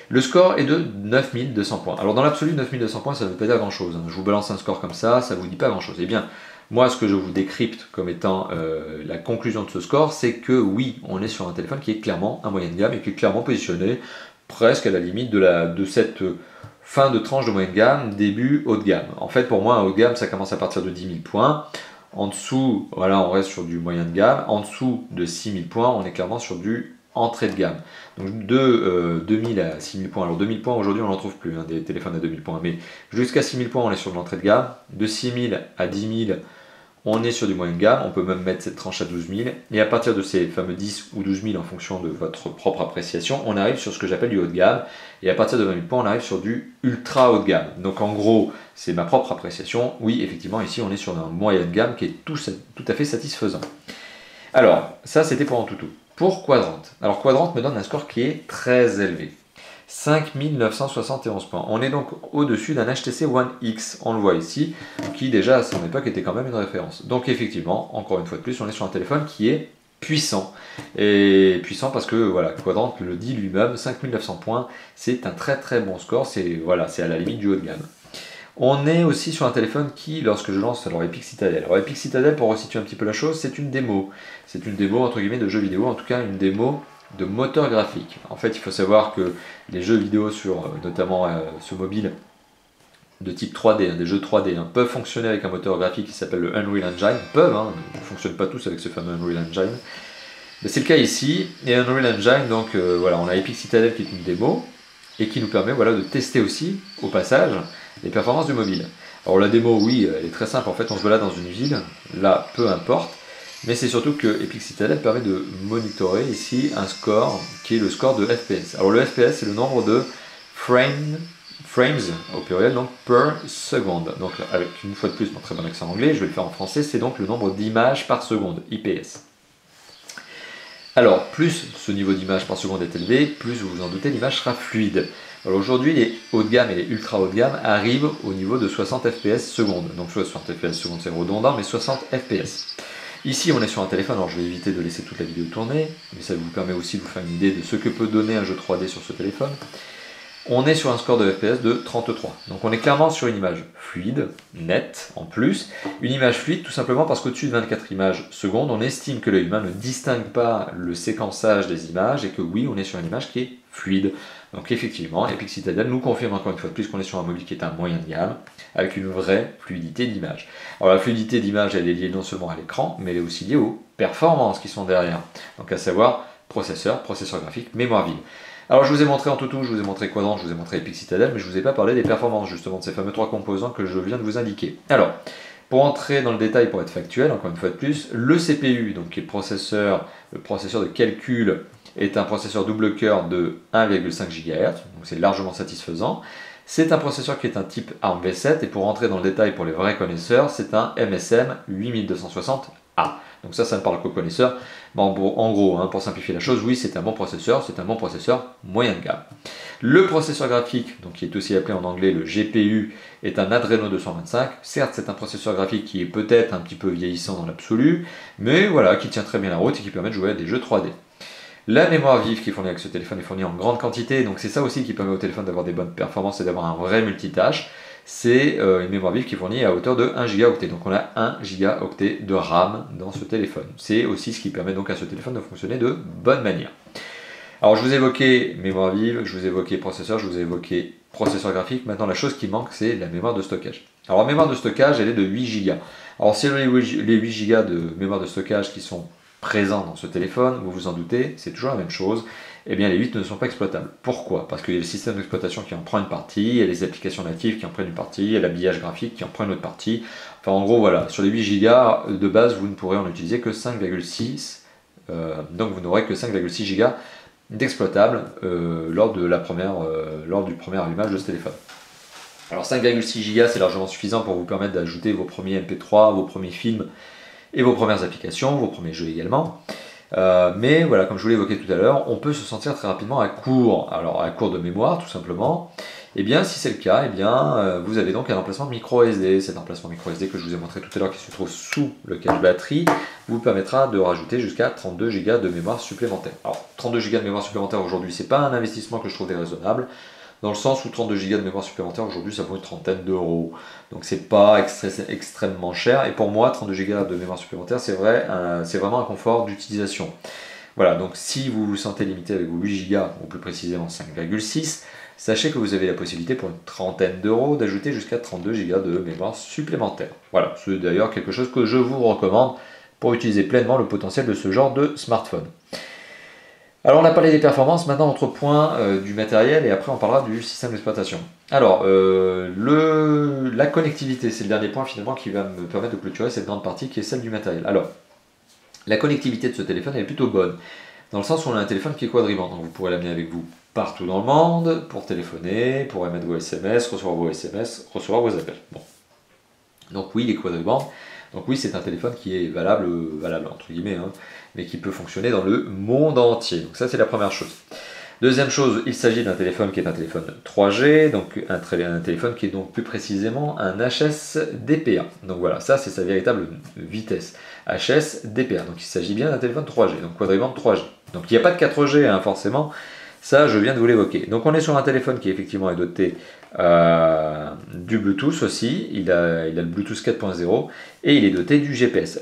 le score est de 9200 points. Alors dans l'absolu, 9200 points, ça ne veut pas dire grand-chose. Je vous balance un score comme ça ne vous dit pas grand-chose. Eh bien, moi, ce que je vous décrypte comme étant la conclusion de ce score, c'est que oui, on est sur un téléphone qui est clairement un moyen de gamme et qui est clairement positionné presque à la limite de cette fin de tranche de moyenne gamme, début haut de gamme. En fait, pour moi, un haut de gamme, ça commence à partir de 10 000 points. En dessous, voilà, on reste sur du moyen de gamme. En dessous de 6 000 points, on est clairement sur du entrée de gamme. Donc de 2000 à 6000 points. Alors 2000 points, aujourd'hui, on n'en trouve plus, des téléphones à 2000 points. Mais jusqu'à 6000 points, on est sur de l'entrée de gamme. De 6000 à 10 000, on est sur du moyen de gamme, on peut même mettre cette tranche à 12 000, et à partir de ces fameux 10 ou 12 000 en fonction de votre propre appréciation, on arrive sur ce que j'appelle du haut de gamme, et à partir de 20 000 points, on arrive sur du ultra haut de gamme. Donc en gros, c'est ma propre appréciation, oui, effectivement, ici on est sur un moyen de gamme qui est tout à fait satisfaisant. Alors, ça c'était pour Antutu. Pour Quadrant. Alors Quadrant me donne un score qui est très élevé. 5971 points. On est donc au-dessus d'un HTC One X, on le voit ici, qui déjà à son époque était quand même une référence. Donc effectivement, encore une fois de plus, on est sur un téléphone qui est puissant. Et puissant parce que voilà, Quadrant le dit lui-même, 5900 points, c'est un très très bon score, c'est voilà, à la limite du haut de gamme. On est aussi sur un téléphone qui, lorsque je lance alors Epic Citadel. Alors Epic Citadel, pour resituer un petit peu la chose, c'est une démo. C'est une démo entre guillemets de jeux vidéo, en tout cas une démo de moteur graphique. En fait, il faut savoir que les jeux vidéo sur notamment ce mobile de type 3D, des jeux 3D, peuvent fonctionner avec un moteur graphique qui s'appelle le Unreal Engine. Peuvent, ne fonctionnent pas tous avec ce fameux Unreal Engine. Mais c'est le cas ici. Et Unreal Engine, donc voilà, on a Epic Citadel qui est une démo et qui nous permet voilà, de tester aussi, au passage, les performances du mobile. Alors la démo, oui, elle est très simple. En fait, on se balade dans une ville, là, peu importe. Mais c'est surtout que Epic Citadel permet de monitorer ici un score qui est le score de FPS. Alors le FPS, c'est le nombre de frames au pluriel, donc per seconde. Donc avec une fois de plus mon très bon accent anglais, je vais le faire en français, c'est donc le nombre d'images par seconde, IPS. Alors, plus ce niveau d'image par seconde est élevé, plus vous vous en doutez, l'image sera fluide. Alors aujourd'hui, les hauts de gamme et les ultra haut de gamme arrivent au niveau de 60 fps seconde. Donc 60 fps seconde c'est redondant, mais 60 fps. Ici, on est sur un téléphone, alors je vais éviter de laisser toute la vidéo tourner, mais ça vous permet aussi de vous faire une idée de ce que peut donner un jeu 3D sur ce téléphone. On est sur un score de FPS de 33. Donc on est clairement sur une image fluide, nette en plus. Une image fluide tout simplement parce qu'au-dessus de 24 images secondes, on estime que l'œil humain ne distingue pas le séquençage des images et que oui, on est sur une image qui est fluide. Donc effectivement, Epic Citadel nous confirme encore une fois de plus qu'on est sur un mobile qui est un moyen de gamme avec une vraie fluidité d'image. Alors la fluidité d'image, elle est liée non seulement à l'écran, mais elle est aussi liée aux performances qui sont derrière. Donc à savoir processeur graphique, mémoire vive. Alors je vous ai montré en tout, je vous ai montré Quadrant, je vous ai montré Epic Citadel, mais je ne vous ai pas parlé des performances justement de ces fameux trois composants que je viens de vous indiquer. Alors, pour entrer dans le détail, pour être factuel, encore une fois de plus, le CPU, donc qui est le processeur de calcul, est un processeur double cœur de 1,5 GHz, donc c'est largement satisfaisant. C'est un processeur qui est un type ARM V7, et pour entrer dans le détail pour les vrais connaisseurs, c'est un MSM 8260A. Donc ça ne parle qu'aux connaisseurs. En gros, pour simplifier la chose, oui, c'est un bon processeur moyen de gamme. Le processeur graphique, donc qui est aussi appelé en anglais le GPU, est un Adreno 225. Certes, c'est un processeur graphique qui est peut-être un petit peu vieillissant dans l'absolu, mais voilà, qui tient très bien la route et qui permet de jouer à des jeux 3D. La mémoire vive qui est fournie avec ce téléphone est fournie en grande quantité, donc c'est ça aussi qui permet au téléphone d'avoir des bonnes performances et d'avoir un vrai multitâche. C'est une mémoire vive qui est fournie à hauteur de 1 Go. Donc on a 1 Go de RAM dans ce téléphone. C'est aussi ce qui permet donc à ce téléphone de fonctionner de bonne manière. Alors je vous ai évoqué mémoire vive, je vous ai évoqué processeur, je vous ai évoqué processeur graphique. Maintenant la chose qui manque, c'est la mémoire de stockage. Alors la mémoire de stockage, elle est de 8 Go. Alors c'est les 8 Go de mémoire de stockage qui sont présents dans ce téléphone, vous vous en doutez, c'est toujours la même chose. Eh bien les 8 ne sont pas exploitables. Pourquoi? Parce qu'il y a le système d'exploitation qui en prend une partie, il y a les applications natives qui en prennent une partie, il y a l'habillage graphique qui en prend une autre partie. Enfin en gros voilà, sur les 8 Go de base, vous ne pourrez en utiliser que 5,6, donc vous n'aurez que 5,6 Go d'exploitable lors du premier allumage de ce téléphone. Alors 5,6 Go c'est largement suffisant pour vous permettre d'ajouter vos premiers MP3, vos premiers films et vos premières applications, vos premiers jeux également. Mais voilà, comme je vous l'ai évoqué tout à l'heure, on peut se sentir très rapidement à court. Alors à court de mémoire tout simplement. Et bien si c'est le cas, vous avez donc un emplacement micro SD. Cet emplacement micro SD que je vous ai montré tout à l'heure qui se trouve sous le cache batterie vous permettra de rajouter jusqu'à 32 Go de mémoire supplémentaire. Alors 32 Go de mémoire supplémentaire aujourd'hui, c'est pas un investissement que je trouve déraisonnable. Dans le sens où 32 Go de mémoire supplémentaire aujourd'hui ça vaut une trentaine d'euros. Donc c'est pas extrêmement cher. Et pour moi 32 Go de mémoire supplémentaire c'est vraiment un confort d'utilisation. Voilà, donc si vous vous sentez limité avec vos 8 Go, ou plus précisément 5,6, sachez que vous avez la possibilité pour une trentaine d'euros d'ajouter jusqu'à 32 Go de mémoire supplémentaire. Voilà, c'est d'ailleurs quelque chose que je vous recommande pour utiliser pleinement le potentiel de ce genre de smartphone. Alors on a parlé des performances, maintenant autre point du matériel et après on parlera du système d'exploitation. Alors la connectivité, c'est le dernier point finalement qui va me permettre de clôturer cette grande partie qui est celle du matériel. Alors la connectivité de ce téléphone elle est plutôt bonne, dans le sens où on a un téléphone qui est quadriband, donc vous pourrez l'amener avec vous partout dans le monde pour téléphoner, pour émettre vos SMS, recevoir vos appels. Bon. Donc oui, il est quadriband. Donc oui, c'est un téléphone qui est valable entre guillemets, mais qui peut fonctionner dans le monde entier. Donc ça, c'est la première chose. Deuxième chose, il s'agit d'un téléphone qui est un téléphone 3G, donc un téléphone qui est donc plus précisément un HS-DPA. Donc voilà, ça c'est sa véritable vitesse. HS-DPA, donc il s'agit bien d'un téléphone 3G, donc quadribande 3G. Donc il n'y a pas de 4G hein, forcément, ça je viens de vous l'évoquer. Donc on est sur un téléphone qui effectivement est doté du Bluetooth aussi, il a le Bluetooth 4.0 et il est doté du GPS.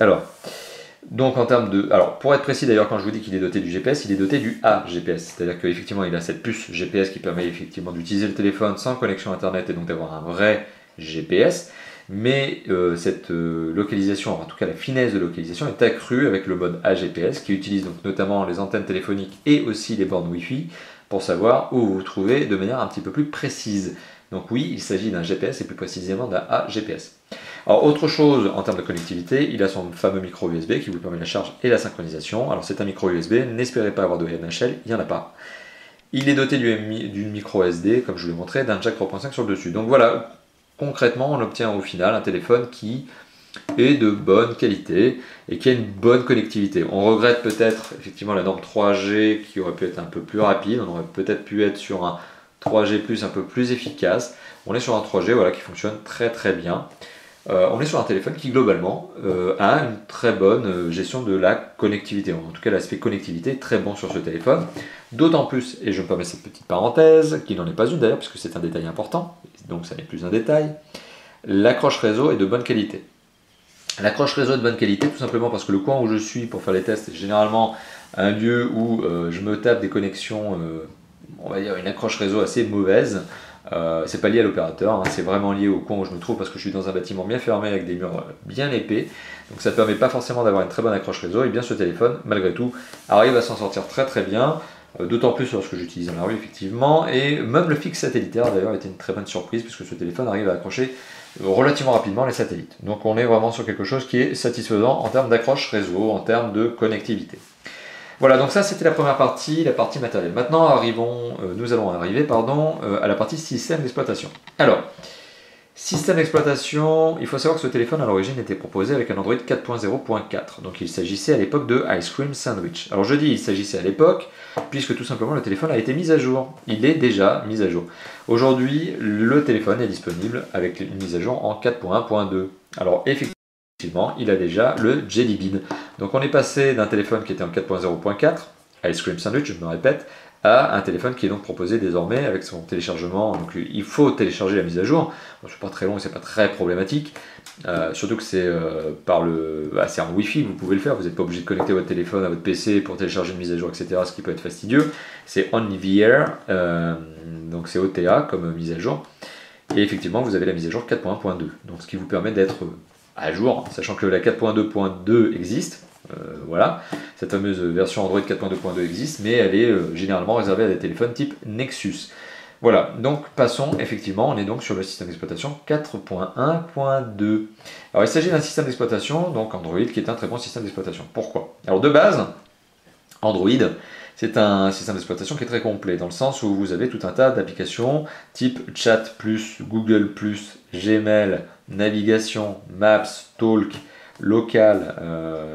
Donc en termes de... Alors pour être précis d'ailleurs quand je vous dis qu'il est doté du GPS, il est doté du A-GPS. C'est-à-dire qu'effectivement il a cette puce GPS qui permet effectivement d'utiliser le téléphone sans connexion internet et donc d'avoir un vrai GPS. Mais cette localisation, en tout cas la finesse de localisation est accrue avec le mode AGPS qui utilise donc notamment les antennes téléphoniques et aussi les bornes Wi-Fi pour savoir où vous vous trouvez de manière un petit peu plus précise. Donc oui, il s'agit d'un GPS et plus précisément d'un AGPS. Alors autre chose en termes de connectivité, il a son fameux micro USB qui vous permet la charge et la synchronisation. Alors c'est un micro USB, n'espérez pas avoir de MHL, il n'y en a pas. Il est doté d'une micro SD, comme je vous l'ai montré, d'un jack 3.5 sur le dessus. Donc voilà, concrètement on obtient au final un téléphone qui est de bonne qualité et qui a une bonne connectivité. On regrette peut-être effectivement la norme 3G qui aurait pu être un peu plus rapide, on aurait peut-être pu être sur un 3G+, un peu plus efficace. On est sur un 3G voilà, qui fonctionne très très bien. On est sur un téléphone qui globalement a une très bonne gestion de la connectivité. En tout cas l'aspect connectivité est très bon sur ce téléphone. D'autant plus, et je me permets cette petite parenthèse, qui n'en est pas une d'ailleurs, puisque c'est un détail important, donc ça n'est plus un détail, l'accroche réseau est de bonne qualité. L'accroche réseau est de bonne qualité tout simplement parce que le coin où je suis pour faire les tests est généralement un lieu où je me tape des connexions, on va dire une accroche réseau assez mauvaise. C'est pas lié à l'opérateur, hein, c'est vraiment lié au coin où je me trouve parce que je suis dans un bâtiment bien fermé avec des murs bien épais, donc ça ne permet pas forcément d'avoir une très bonne accroche réseau. Et bien ce téléphone, malgré tout, arrive à s'en sortir très très bien, d'autant plus lorsque j'utilise dans la rue effectivement, et même le fixe satellitaire d'ailleurs était une très bonne surprise puisque ce téléphone arrive à accrocher relativement rapidement les satellites. Donc on est vraiment sur quelque chose qui est satisfaisant en termes d'accroche réseau, en termes de connectivité. Voilà, donc ça c'était la première partie, la partie matérielle. Maintenant nous allons arriver à la partie système d'exploitation. Alors, système d'exploitation, il faut savoir que ce téléphone à l'origine était proposé avec un Android 4.0.4. Donc il s'agissait à l'époque de Ice Cream Sandwich. Alors je dis il s'agissait à l'époque, puisque tout simplement le téléphone a été mis à jour. Il est déjà mis à jour. Aujourd'hui, le téléphone est disponible avec une mise à jour en 4.1.2. Alors effectivement, il a déjà le Jelly Bean. Donc on est passé d'un téléphone qui était en 4.0.4, Ice Cream Sandwich, je me répète, à un téléphone qui est donc proposé désormais avec son téléchargement. Donc il faut télécharger la mise à jour. Bon, c'est pas très long et c'est pas très problématique. Surtout que c'est c'est en Wi-Fi, vous pouvez le faire. Vous n'êtes pas obligé de connecter votre téléphone à votre PC pour télécharger une mise à jour, etc. Ce qui peut être fastidieux. C'est OnlyVR, donc c'est OTA comme mise à jour. Et effectivement, vous avez la mise à jour 4.1.2. Donc ce qui vous permet d'être à jour, sachant que la 4.2.2 existe. Voilà, cette fameuse version Android 4.2.2 existe, mais elle est généralement réservée à des téléphones type Nexus. Voilà, donc passons, effectivement, on est donc sur le système d'exploitation 4.1.2. Alors il s'agit d'un système d'exploitation, donc Android, qui est un très bon système d'exploitation. Pourquoi? Alors de base, Android, c'est un système d'exploitation qui est très complet, dans le sens où vous avez tout un tas d'applications type Chat+, Google+, Gmail, Navigation, Maps, Talk, Local,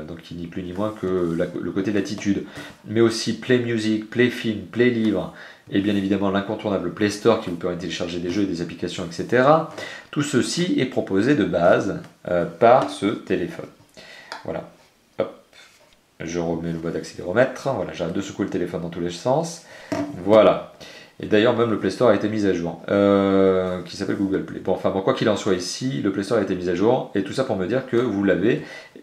donc qui ni plus ni moins que le côté latitude, mais aussi Play Music, Play Film, Play Livre, et bien évidemment l'incontournable Play Store qui vous permet de télécharger des jeux et des applications, etc. Tout ceci est proposé de base par ce téléphone. Voilà. Hop. Je remets le bois d'accéléromètre. Voilà, j'arrête de secouer le téléphone dans tous les sens. Voilà. Et d'ailleurs, même le Play Store a été mis à jour, qui s'appelle Google Play. Bon, enfin, bon, quoi qu'il en soit ici, le Play Store a été mis à jour, et tout ça pour me dire que vous l'avez,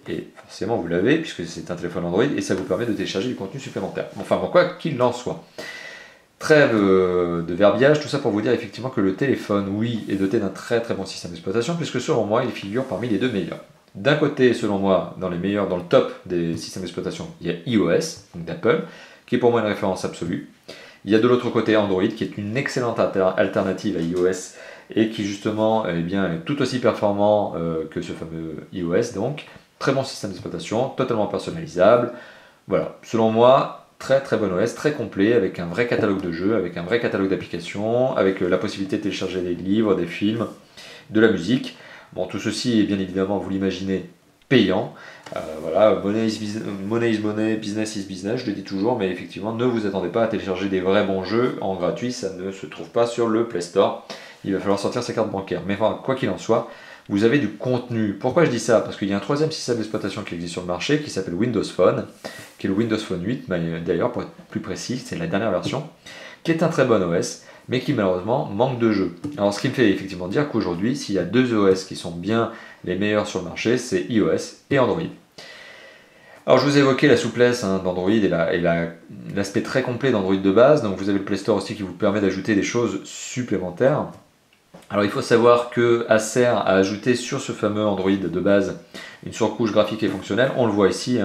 et forcément vous l'avez, puisque c'est un téléphone Android, et ça vous permet de télécharger du contenu supplémentaire. Enfin, bon, quoi qu'il en soit. Trêve de verbiage, tout ça pour vous dire effectivement que le téléphone, oui, est doté d'un très très bon système d'exploitation, puisque selon moi, il figure parmi les deux meilleurs. D'un côté, selon moi, dans le top des systèmes d'exploitation, il y a iOS, donc d'Apple, qui est pour moi une référence absolue. Il y a de l'autre côté Android, qui est une excellente alternative à iOS, et qui justement est tout aussi performant que ce fameux iOS, donc très bon système d'exploitation, totalement personnalisable. Voilà, selon moi, très très bon OS, très complet, avec un vrai catalogue de jeux, avec un vrai catalogue d'applications, avec la possibilité de télécharger des livres, des films, de la musique. Bon, tout ceci est bien évidemment, vous l'imaginez, payant. Voilà, money is money, business is business, je le dis toujours, mais effectivement, ne vous attendez pas à télécharger des vrais bons jeux en gratuit, ça ne se trouve pas sur le Play Store. Il va falloir sortir ses cartes bancaires. Mais enfin, quoi qu'il en soit, vous avez du contenu. Pourquoi je dis ça? Parce qu'il y a un troisième système d'exploitation qui existe sur le marché, qui s'appelle Windows Phone, qui est le Windows Phone 8, d'ailleurs, pour être plus précis, c'est la dernière version, qui est un très bon OS, mais qui malheureusement manque de jeux. Alors ce qui me fait effectivement dire qu'aujourd'hui, s'il y a deux OS qui sont bien les meilleurs sur le marché, c'est iOS et Android. Alors je vous ai évoqué la souplesse d'Android et l'aspect très complet d'Android de base, donc vous avez le Play Store aussi qui vous permet d'ajouter des choses supplémentaires. Alors il faut savoir que Acer a ajouté sur ce fameux Android de base une surcouche graphique et fonctionnelle, on le voit ici,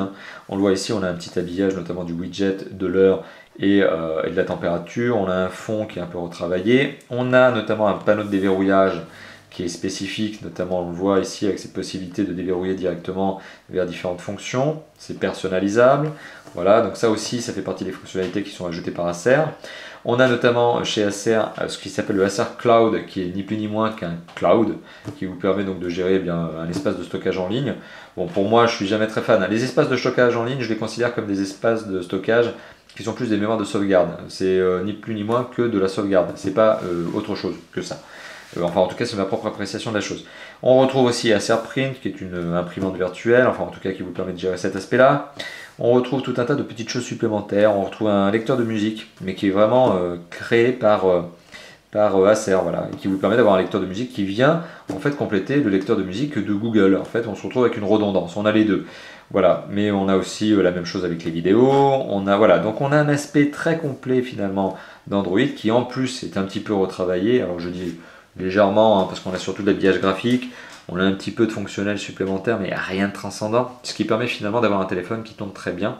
on a un petit habillage notamment du widget, de l'heure et de la température, on a un fond qui est un peu retravaillé, on a notamment un panneau de déverrouillage qui est spécifique, notamment on le voit ici avec cette possibilité de déverrouiller directement vers différentes fonctions, c'est personnalisable, voilà, donc ça aussi ça fait partie des fonctionnalités qui sont ajoutées par Acer. On a notamment chez Acer ce qui s'appelle le Acer Cloud, qui est ni plus ni moins qu'un cloud, qui vous permet donc de gérer un espace de stockage en ligne. Bon, pour moi, je suis jamais très fan. Les espaces de stockage en ligne, je les considère comme des espaces de stockage qui sont plus des mémoires de sauvegarde. C'est ni plus ni moins que de la sauvegarde. C'est pas autre chose que ça. Enfin, en tout cas, c'est ma propre appréciation de la chose. On retrouve aussi Acer Print, qui est une imprimante virtuelle, enfin, en tout cas, qui vous permet de gérer cet aspect-là. On retrouve tout un tas de petites choses supplémentaires. On retrouve un lecteur de musique, mais qui est vraiment créé par Acer, voilà, et qui vous permet d'avoir un lecteur de musique qui vient en fait compléter le lecteur de musique de Google. En fait, on se retrouve avec une redondance. On a les deux. Voilà, mais on a aussi la même chose avec les vidéos. Voilà, donc on a un aspect très complet finalement d'Android qui en plus est un petit peu retravaillé. Alors je dis légèrement, parce qu'on a surtout de l'habillage graphique, on a un petit peu de fonctionnel supplémentaire, mais rien de transcendant, ce qui permet finalement d'avoir un téléphone qui tourne très bien,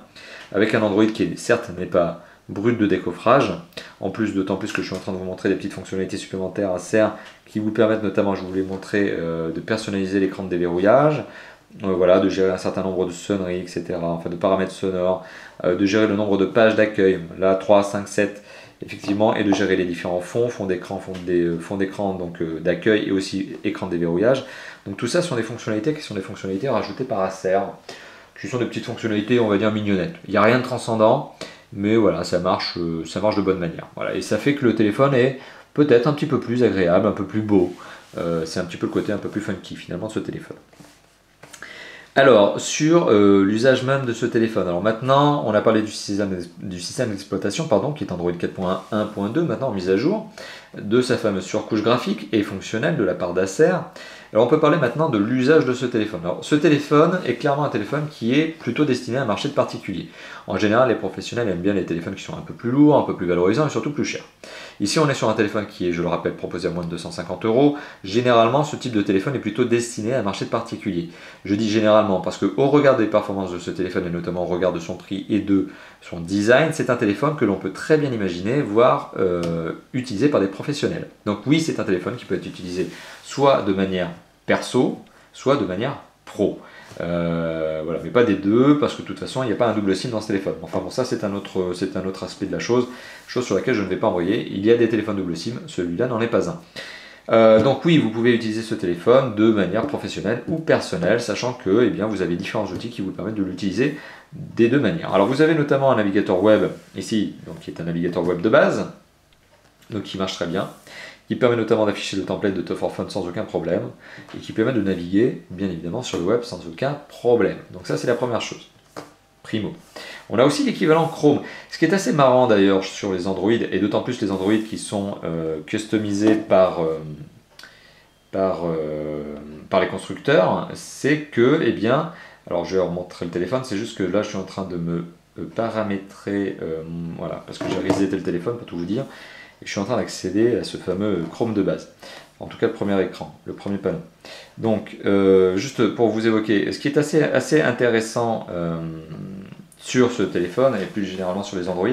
avec un Android qui certes n'est pas brut de décoffrage, en plus d'autant plus que je suis en train de vous montrer des petites fonctionnalités supplémentaires Acer qui vous permettent notamment, je vous l'ai montré, de personnaliser l'écran de déverrouillage, voilà, de gérer un certain nombre de sonneries, etc., enfin de paramètres sonores, de gérer le nombre de pages d'accueil, là 3, 5, 7, effectivement, et de gérer les différents fonds d'écran, fonds d'écran donc d'accueil et aussi écran de déverrouillage. Donc tout ça sont des fonctionnalités qui sont des fonctionnalités rajoutées par Acer, qui sont des petites fonctionnalités, on va dire, mignonnettes. Il n'y a rien de transcendant, mais voilà, ça marche de bonne manière. Voilà, et ça fait que le téléphone est peut-être un petit peu plus agréable, un peu plus beau. C'est un petit peu le côté un peu plus funky finalement de ce téléphone. Alors, sur l'usage même de ce téléphone. Alors maintenant, on a parlé du système d'exploitation, qui est Android 4.1.2, maintenant en mise à jour, de sa fameuse surcouche graphique et fonctionnelle de la part d'Acer. Alors on peut parler maintenant de l'usage de ce téléphone. Alors ce téléphone est clairement un téléphone qui est plutôt destiné à un marché de particuliers. En général, les professionnels aiment bien les téléphones qui sont un peu plus lourds, un peu plus valorisants et surtout plus chers. Ici, on est sur un téléphone qui est, je le rappelle, proposé à moins de 250 €. Généralement, ce type de téléphone est plutôt destiné à un marché de particuliers. Je dis généralement parce qu'au regard des performances de ce téléphone et notamment au regard de son prix et de son design, c'est un téléphone que l'on peut très bien imaginer, voire utilisé par des professionnels. Donc oui, c'est un téléphone qui peut être utilisé soit de manière perso, soit de manière pro. Voilà, mais pas des deux, parce que de toute façon, il n'y a pas un double SIM dans ce téléphone. Enfin bon, ça c'est un autre aspect de la chose sur laquelle je ne vais pas envoyer. Il y a des téléphones double SIM, celui-là n'en est pas un. Donc oui, vous pouvez utiliser ce téléphone de manière professionnelle ou personnelle, sachant que vous avez différents outils qui vous permettent de l'utiliser des deux manières. Alors vous avez notamment un navigateur web, ici, donc, qui est un navigateur web de base, donc qui marche très bien, qui permet notamment d'afficher le template de Top 4 Phone sans aucun problème, et qui permet de naviguer, bien évidemment, sur le web sans aucun problème. Donc ça, c'est la première chose. Primo. On a aussi l'équivalent Chrome, ce qui est assez marrant d'ailleurs sur les Android, et d'autant plus les Android qui sont customisés par les constructeurs, c'est que, alors je vais leur montrer le téléphone, c'est juste que là je suis en train de me paramétrer, voilà, parce que j'ai reseté le téléphone pour tout vous dire, et je suis en train d'accéder à ce fameux Chrome de base. En tout cas le premier écran, le premier panneau. Donc juste pour vous évoquer, ce qui est assez intéressant sur ce téléphone et plus généralement sur les Android,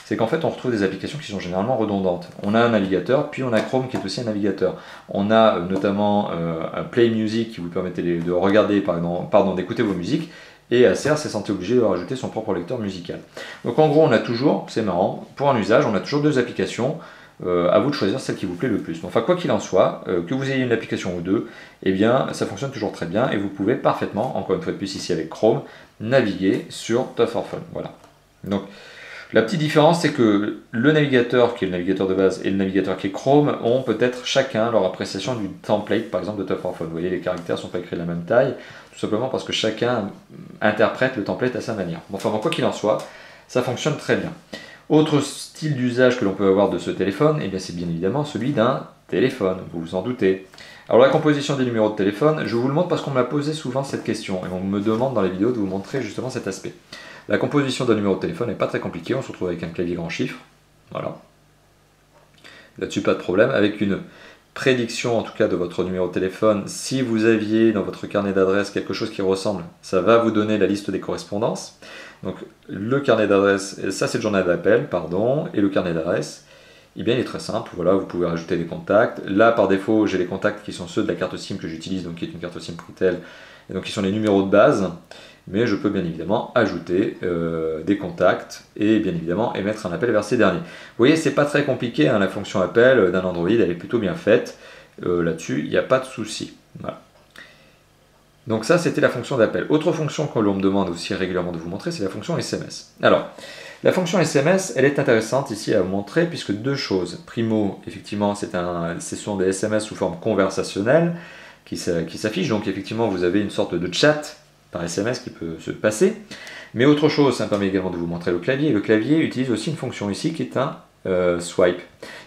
c'est qu'en fait on retrouve des applications qui sont généralement redondantes. On a un navigateur, puis on a Chrome qui est aussi un navigateur. On a notamment un Play Music qui vous permet de regarder, d'écouter vos musiques, et Acer s'est senti obligé de rajouter son propre lecteur musical. Donc en gros on a toujours, c'est marrant, pour un usage, on a toujours deux applications à vous de choisir celle qui vous plaît le plus. Enfin, quoi qu'il en soit, que vous ayez une application ou deux, eh bien, ça fonctionne toujours très bien et vous pouvez parfaitement, encore une fois de plus ici avec Chrome, naviguer sur Tough for Fun. Voilà. Donc, la petite différence, c'est que le navigateur qui est le navigateur de base et le navigateur qui est Chrome ont peut-être chacun leur appréciation du template, par exemple, de Tough for Fun. Vous voyez, les caractères ne sont pas écrits de la même taille, tout simplement parce que chacun interprète le template à sa manière. Bon, enfin, bon, quoi qu'il en soit, ça fonctionne très bien. Autre style d'usage que l'on peut avoir de ce téléphone, eh bien, c'est bien évidemment celui d'un téléphone, vous vous en doutez. Alors la composition des numéros de téléphone, je vous le montre parce qu'on m'a posé souvent cette question et on me demande dans les vidéos de vous montrer justement cet aspect. La composition d'un numéro de téléphone n'est pas très compliquée, on se retrouve avec un clavier grand chiffre, voilà. Là-dessus pas de problème, avec une prédiction en tout cas de votre numéro de téléphone. Si vous aviez dans votre carnet d'adresses quelque chose qui ressemble, ça va vous donner la liste des correspondances. Donc le carnet d'adresses, ça c'est le journal d'appel, pardon, et le carnet d'adresses, eh bien il est très simple, voilà, vous pouvez rajouter des contacts. Là par défaut j'ai les contacts qui sont ceux de la carte SIM que j'utilise, donc qui est une carte SIM Pritel, et donc qui sont les numéros de base. Mais je peux bien évidemment ajouter des contacts et bien évidemment émettre un appel vers ces derniers. Vous voyez, c'est pas très compliqué, hein, la fonction appel d'un Android, elle est plutôt bien faite. Là-dessus, il n'y a pas de souci. Voilà. Donc ça, c'était la fonction d'appel. Autre fonction que l'on me demande aussi régulièrement de vous montrer, c'est la fonction SMS. Alors, la fonction SMS, elle est intéressante ici à vous montrer, puisque deux choses. Primo, effectivement, ce sont des SMS sous forme conversationnelle qui s'affichent. Donc effectivement, vous avez une sorte de chat par SMS qui peut se passer. Mais autre chose, ça me permet également de vous montrer le clavier. Le clavier utilise aussi une fonction ici qui est un swipe.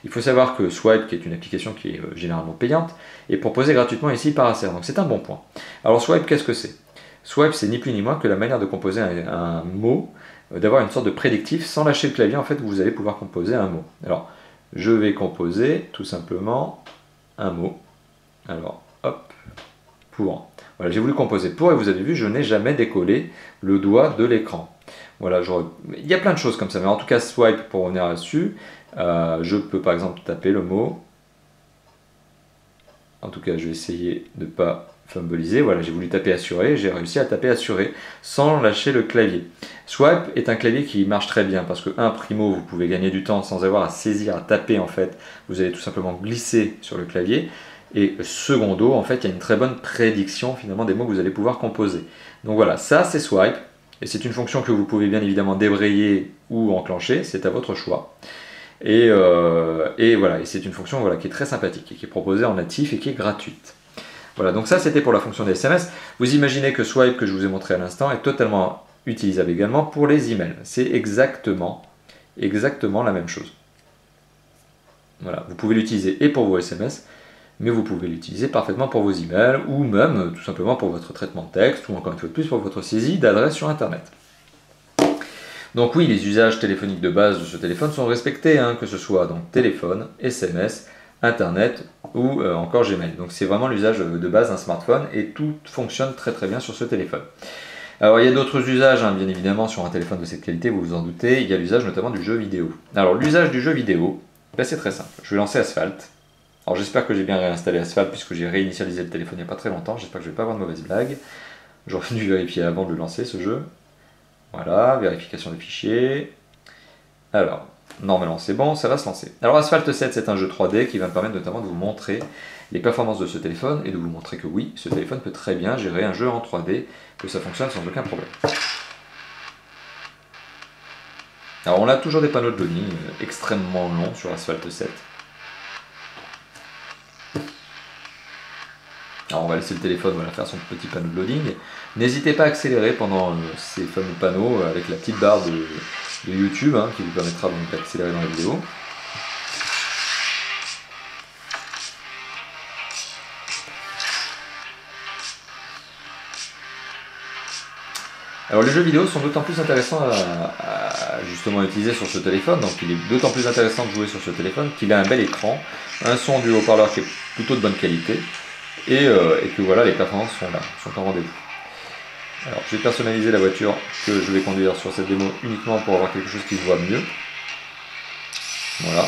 Il faut savoir que Swipe, qui est une application qui est généralement payante, est proposée gratuitement ici par Acer. Donc c'est un bon point. Alors Swipe, qu'est-ce que c'est? Swipe, c'est ni plus ni moins que la manière de composer un mot, d'avoir une sorte de prédictif. Sans lâcher le clavier, en fait, vous allez pouvoir composer un mot. Alors, je vais composer tout simplement un mot. Alors, hop, pour. Voilà, j'ai voulu composer pour et vous avez vu, je n'ai jamais décollé le doigt de l'écran. Voilà, il y a plein de choses comme ça, mais en tout cas, swipe pour revenir là-dessus, je peux par exemple taper le mot. En tout cas, je vais essayer de ne pas fumbleiser. Voilà, j'ai voulu taper assuré, j'ai réussi à taper assuré sans lâcher le clavier. Swipe est un clavier qui marche très bien parce que, primo, vous pouvez gagner du temps sans avoir à saisir, à taper en fait. Vous allez tout simplement glisser sur le clavier. Et secondo, en fait, il y a une très bonne prédiction finalement des mots que vous allez pouvoir composer. Donc voilà, ça c'est swipe. Et c'est une fonction que vous pouvez bien évidemment débrayer ou enclencher, c'est à votre choix. Et voilà, et c'est une fonction voilà, qui est très sympathique et qui est proposée en natif et qui est gratuite. Voilà, donc ça c'était pour la fonction des SMS. Vous imaginez que Swipe, que je vous ai montré à l'instant, est totalement utilisable également pour les emails. C'est exactement la même chose. Voilà, vous pouvez l'utiliser et pour vos SMS, mais vous pouvez l'utiliser parfaitement pour vos emails, ou même tout simplement pour votre traitement de texte, ou encore une fois de plus pour votre saisie d'adresse sur Internet. Donc oui, les usages téléphoniques de base de ce téléphone sont respectés, hein, que ce soit donc téléphone, SMS, Internet ou encore Gmail. Donc c'est vraiment l'usage de base d'un smartphone et tout fonctionne très très bien sur ce téléphone. Alors il y a d'autres usages, hein, bien évidemment, sur un téléphone de cette qualité, vous vous en doutez. Il y a l'usage notamment du jeu vidéo. Alors l'usage du jeu vidéo, ben, c'est très simple. Je vais lancer Asphalt. Alors j'espère que j'ai bien réinstallé Asphalt puisque j'ai réinitialisé le téléphone il n'y a pas très longtemps. J'espère que je ne vais pas avoir de mauvaise blague. J'aurais dû vérifier avant de le lancer ce jeu. Voilà, vérification des fichiers. Alors, normalement c'est bon, ça va se lancer. Alors Asphalt 7, c'est un jeu 3D qui va me permettre notamment de vous montrer les performances de ce téléphone et de vous montrer que oui, ce téléphone peut très bien gérer un jeu en 3D, que ça fonctionne sans aucun problème. Alors on a toujours des panneaux de loading extrêmement longs sur Asphalt 7. Alors on va laisser le téléphone voilà, faire son petit panneau de loading. N'hésitez pas à accélérer pendant ces fameux panneaux avec la petite barre de YouTube hein, qui vous permettra donc d'accélérer dans la vidéo. Alors les jeux vidéo sont d'autant plus intéressants à justement utiliser sur ce téléphone, donc il est d'autant plus intéressant de jouer sur ce téléphone qu'il a un bel écran, un son du haut-parleur qui est plutôt de bonne qualité, et que voilà, les performances sont là, sont en rendez-vous. Alors j'ai personnalisé la voiture que je vais conduire sur cette démo uniquement pour avoir quelque chose qui se voit mieux. Voilà.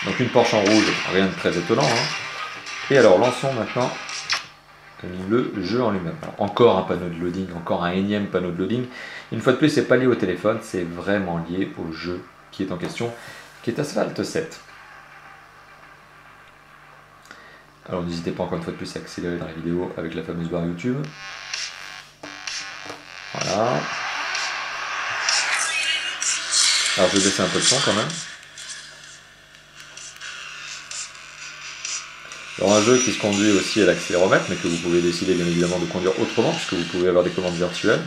Donc une Porsche en rouge, rien de très étonnant. Hein. Et alors lançons maintenant le jeu en lui-même. Encore un panneau de loading, encore un énième panneau de loading. Une fois de plus, c'est pas lié au téléphone, c'est vraiment lié au jeu qui est en question, qui est Asphalt 7. Alors n'hésitez pas encore une fois de plus à accélérer dans la vidéo avec la fameuse barre YouTube. Voilà. Alors je vais baisser un peu le son quand même. Alors un jeu qui se conduit aussi à l'accéléromètre, mais que vous pouvez décider bien évidemment de conduire autrement, puisque vous pouvez avoir des commandes virtuelles.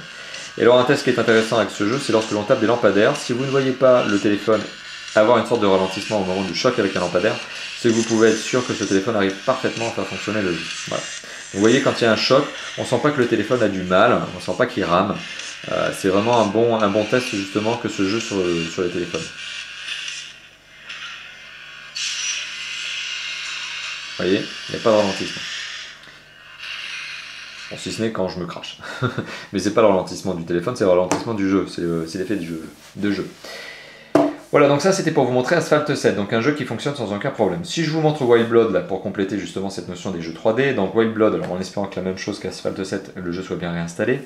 Et alors un test qui est intéressant avec ce jeu, c'est lorsque l'on tape des lampadaires. Si vous ne voyez pas le téléphone avoir une sorte de ralentissement au moment du choc avec un lampadaire, c'est que vous pouvez être sûr que ce téléphone arrive parfaitement à faire fonctionner le jeu. Voilà. Vous voyez, quand il y a un choc, on ne sent pas que le téléphone a du mal, on ne sent pas qu'il rame. C'est vraiment un bon test justement que ce jeu sur les téléphones. Vous voyez, il n'y a pas de ralentissement. Bon, si ce n'est quand je me crache. Mais c'est pas le ralentissement du téléphone, c'est le ralentissement du jeu, c'est l'effet du jeu. Voilà, donc ça c'était pour vous montrer Asphalt 7, donc un jeu qui fonctionne sans aucun problème. Si je vous montre Wild Blood, là, pour compléter justement cette notion des jeux 3D, donc Wild Blood, alors en espérant que la même chose qu'Asphalt 7, le jeu soit bien réinstallé.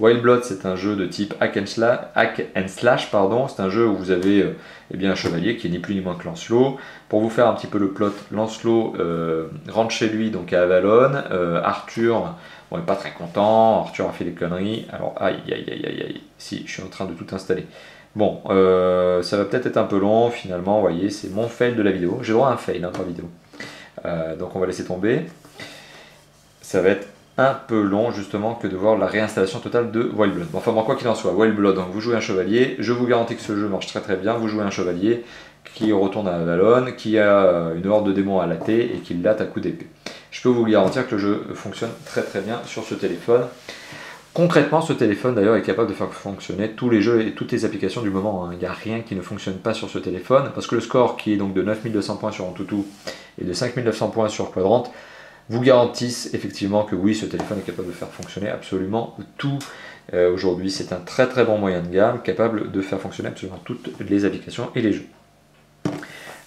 Wild Blood, c'est un jeu de type hack and slash, c'est un jeu où vous avez un chevalier qui est ni plus ni moins que Lancelot. Pour vous faire un petit peu le plot, Lancelot rentre chez lui, donc à Avalon, Arthur, bon, n'est pas très content, Arthur a fait des conneries, alors aïe, si, je suis en train de tout installer. Bon, ça va peut-être être un peu long, finalement, vous voyez, c'est mon fail de la vidéo. J'ai droit à un fail par vidéo. Donc on va laisser tomber. Ça va être un peu long, justement, que de voir la réinstallation totale de Wild Blood. Bon, enfin, bon, quoi qu'il en soit, Wild Blood, donc vous jouez un chevalier. Je vous garantis que ce jeu marche très très bien. Vous jouez un chevalier qui retourne à Avalon, qui a une horde de démons à latter et qui latte à coups d'épée. Je peux vous garantir que le jeu fonctionne très très bien sur ce téléphone. Concrètement, ce téléphone d'ailleurs est capable de faire fonctionner tous les jeux et toutes les applications du moment. Il n'y a rien qui ne fonctionne pas sur ce téléphone, parce que le score qui est donc de 9200 points sur Antutu et de 5900 points sur Quadrant vous garantissent effectivement que oui, ce téléphone est capable de faire fonctionner absolument tout. Aujourd'hui, c'est un très très bon moyen de gamme, capable de faire fonctionner absolument toutes les applications et les jeux.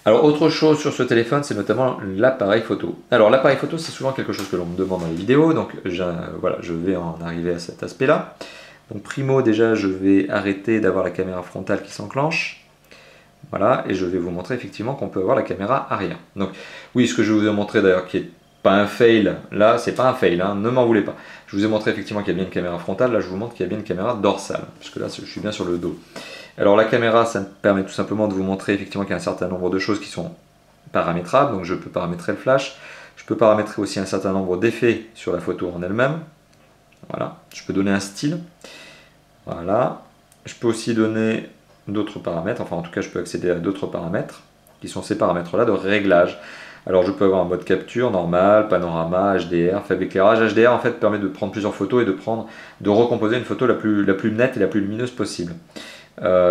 Alors autre chose sur ce téléphone, c'est notamment l'appareil photo. Alors l'appareil photo, c'est souvent quelque chose que l'on me demande dans les vidéos, donc voilà, je vais en arriver à cet aspect-là. Donc primo, déjà, je vais arrêter d'avoir la caméra frontale qui s'enclenche. Voilà, et je vais vous montrer effectivement qu'on peut avoir la caméra arrière. Donc oui, ce que je vous ai montré d'ailleurs, qui est pas un fail, là, c'est pas un fail, hein, ne m'en voulez pas. Je vous ai montré effectivement qu'il y a bien une caméra frontale, là je vous montre qu'il y a bien une caméra dorsale, puisque là je suis bien sur le dos. Alors la caméra, ça me permet tout simplement de vous montrer effectivement qu'il y a un certain nombre de choses qui sont paramétrables, donc je peux paramétrer le flash, je peux paramétrer aussi un certain nombre d'effets sur la photo en elle-même, voilà, je peux donner un style, voilà, je peux aussi donner d'autres paramètres, enfin en tout cas je peux accéder à d'autres paramètres, qui sont ces paramètres-là de réglage. Alors je peux avoir un mode capture, normal, panorama, HDR, faible éclairage. HDR en fait permet de prendre plusieurs photos et de recomposer une photo la plus nette et la plus lumineuse possible.